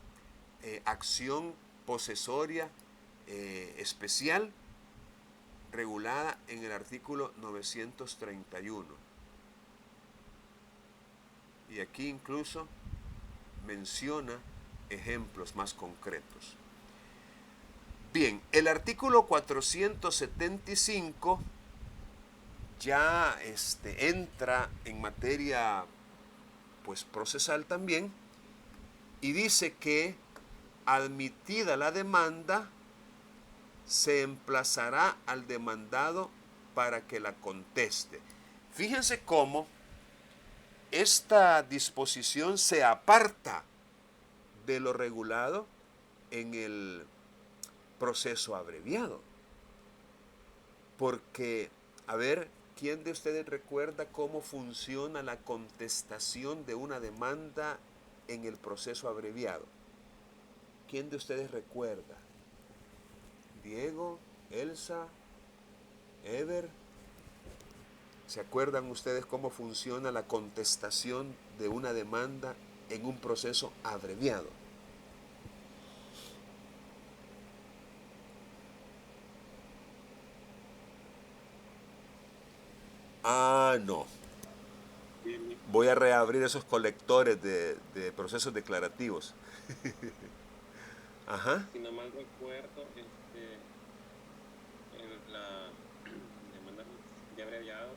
acción posesoria especial regulada en el artículo 931. Y aquí incluso menciona ejemplos más concretos. Bien, el artículo 475 ya entra en materia pues procesal también, y dice que admitida la demanda, se emplazará al demandado para que la conteste. Fíjense cómo esta disposición se aparta de lo regulado en el proceso abreviado. Porque, a ver, ¿quién de ustedes recuerda cómo funciona la contestación de una demanda en el proceso abreviado? ¿Quién de ustedes recuerda? Diego, Elsa, Ever. ¿Se acuerdan ustedes cómo funciona la contestación de una demanda en un proceso abreviado? Ah, no. Voy a reabrir esos colectores de procesos declarativos. Ajá. Si no mal recuerdo, en la demanda de abreviado,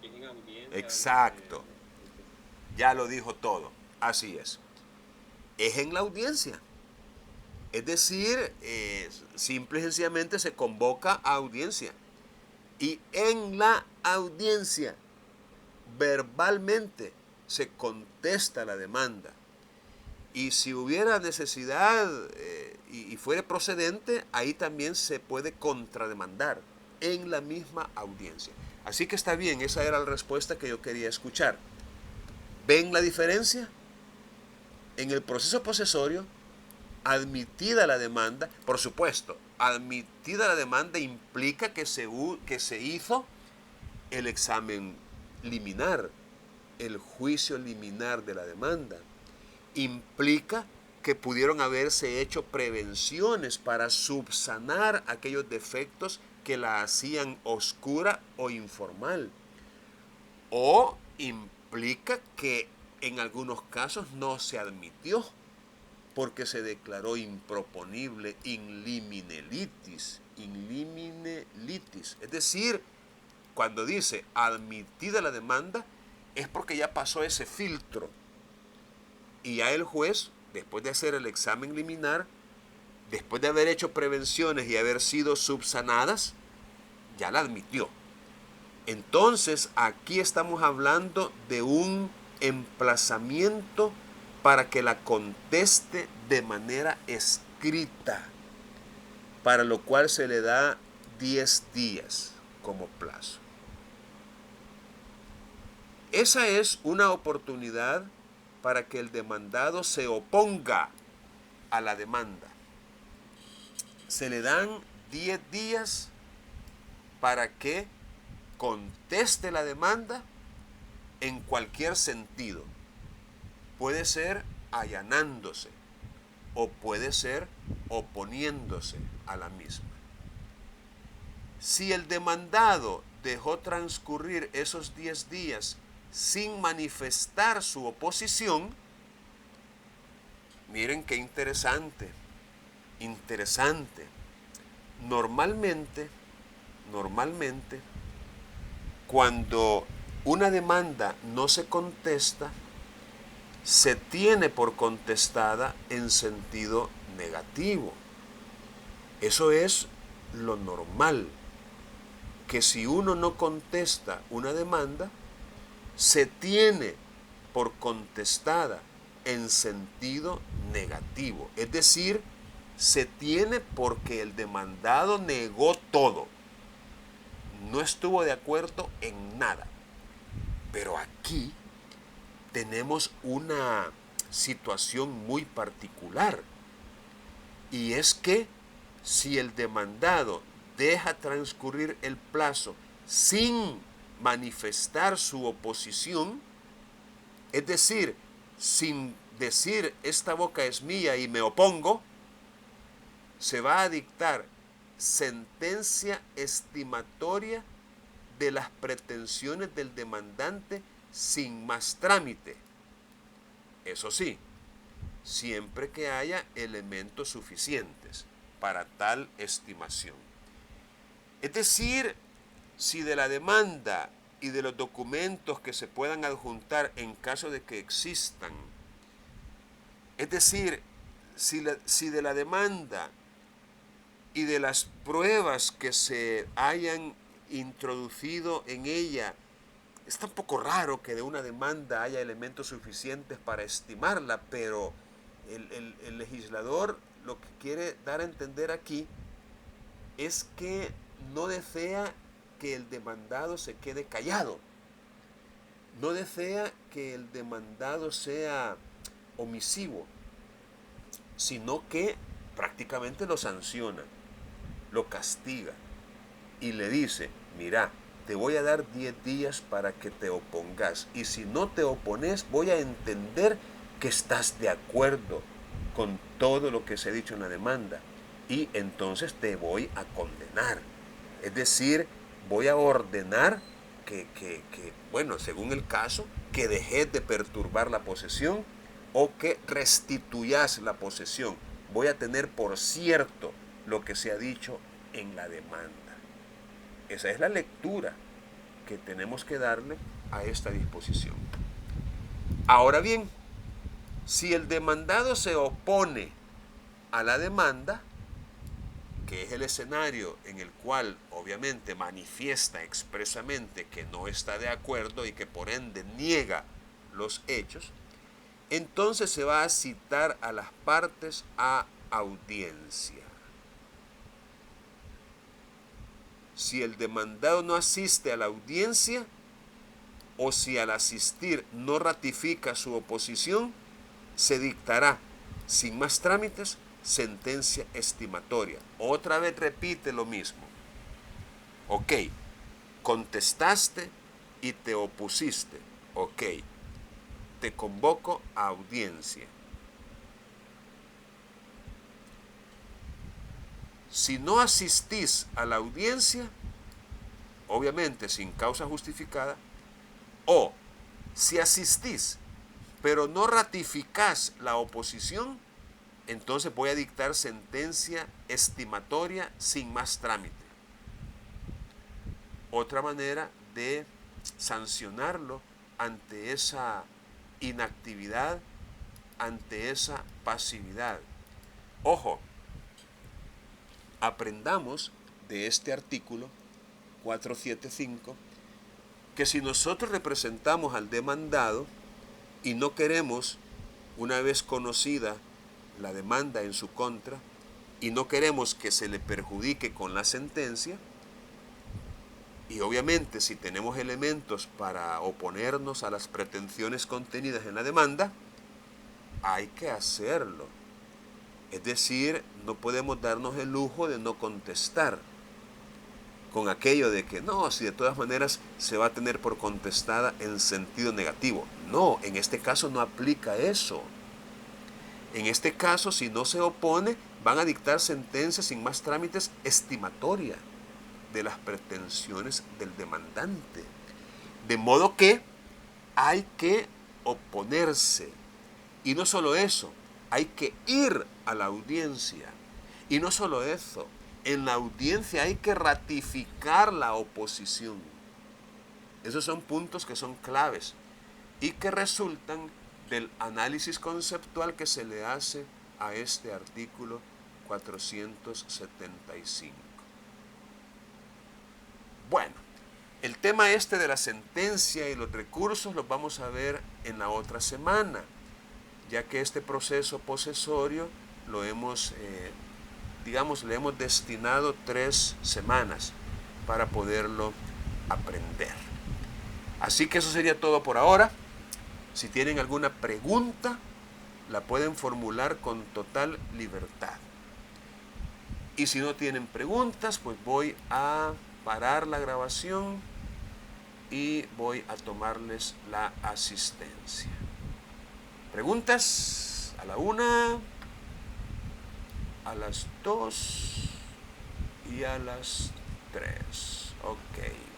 es en audiencia. Exacto. Ya lo dijo todo. Así es. Es en la audiencia. Es decir, simple y sencillamente se convoca a audiencia. Y en la audiencia, verbalmente, se contesta la demanda. Y si hubiera necesidad y fuera procedente, ahí también se puede contrademandar en la misma audiencia. Así que está bien, esa era la respuesta que yo quería escuchar. ¿Ven la diferencia? En el proceso posesorio, admitida la demanda, por supuesto, admitida la demanda implica que se hizo el examen liminar, el juicio liminar de la demanda. Implica que pudieron haberse hecho prevenciones para subsanar aquellos defectos que la hacían oscura o informal. O implica que en algunos casos no se admitió porque se declaró improponible in limine litis. Es decir, cuando dice admitida la demanda, es porque ya pasó ese filtro. Y ya el juez, después de hacer el examen liminar, después de haber hecho prevenciones y haber sido subsanadas, ya la admitió. Entonces, aquí estamos hablando de un emplazamiento para que la conteste de manera escrita, para lo cual se le da 10 días como plazo. Esa es una oportunidad para que el demandado se oponga a la demanda. Se le dan 10 días para que conteste la demanda en cualquier sentido. Puede ser allanándose o puede ser oponiéndose a la misma. Si el demandado dejó transcurrir esos 10 días sin manifestar su oposición, miren qué interesante. Normalmente, cuando una demanda no se contesta, se tiene por contestada en sentido negativo. Eso es lo normal, que si uno no contesta una demanda, se tiene por contestada en sentido negativo. Es decir, se tiene porque el demandado negó todo. No estuvo de acuerdo en nada. Pero aquí tenemos una situación muy particular. Y es que si el demandado deja transcurrir el plazo sin manifestar su oposición, es decir, sin decir esta boca es mía y me opongo, se va a dictar sentencia estimatoria de las pretensiones del demandante sin más trámite. Eso sí, siempre que haya elementos suficientes para tal estimación. Es decir, si de la demanda y de los documentos que se puedan adjuntar en caso de que existan, es decir, si de la demanda y de las pruebas que se hayan introducido en ella, está un poco raro que de una demanda haya elementos suficientes para estimarla, pero el legislador lo que quiere dar a entender aquí es que no desea que el demandado se quede callado, no desea que el demandado sea omisivo, sino que prácticamente lo sanciona, lo castiga y le dice, mira, te voy a dar 10 días para que te opongas, y si no te opones voy a entender que estás de acuerdo con todo lo que se ha dicho en la demanda, y entonces te voy a condenar. Es decir, voy a ordenar que bueno, según el caso, que dejes de perturbar la posesión o que restituyas la posesión. Voy a tener por cierto lo que se ha dicho en la demanda. Esa es la lectura que tenemos que darle a esta disposición. Ahora bien, si el demandado se opone a la demanda, que es el escenario en el cual obviamente manifiesta expresamente que no está de acuerdo y que por ende niega los hechos, entonces se va a citar a las partes a audiencia. Si el demandado no asiste a la audiencia, o si al asistir no ratifica su oposición, se dictará, sin más trámites, sentencia estimatoria. Otra vez repite lo mismo. Ok, contestaste y te opusiste. Ok, te convoco a audiencia. Si no asistís a la audiencia, obviamente sin causa justificada, o si asistís pero no ratificás la oposición, entonces voy a dictar sentencia estimatoria sin más trámite. Otra manera de sancionarlo ante esa inactividad, ante esa pasividad. Ojo, aprendamos de este artículo 475 que si nosotros representamos al demandado y no queremos, una vez conocida la demanda en su contra, y no queremos que se le perjudique con la sentencia, y obviamente si tenemos elementos para oponernos a las pretensiones contenidas en la demanda, hay que hacerlo. Es decir, no podemos darnos el lujo de no contestar con aquello de que no, si de todas maneras se va a tener por contestada en sentido negativo. No, en este caso no aplica eso. En este caso, si no se opone, van a dictar sentencias sin más trámites estimatoria de las pretensiones del demandante. De modo que hay que oponerse. Y no solo eso, hay que ir a la audiencia. Y no solo eso, en la audiencia hay que ratificar la oposición. Esos son puntos que son claves y que resultan del análisis conceptual que se le hace a este artículo 475. Bueno, el tema este de la sentencia y los recursos los vamos a ver en la otra semana, ya que este proceso posesorio lo hemos le hemos destinado 3 semanas para poderlo aprender. Así que eso sería todo por ahora. Si tienen alguna pregunta, la pueden formular con total libertad. Y si no tienen preguntas, pues voy a parar la grabación y voy a tomarles la asistencia. ¿Preguntas? A la 1, a las 2 y a las 3. Ok.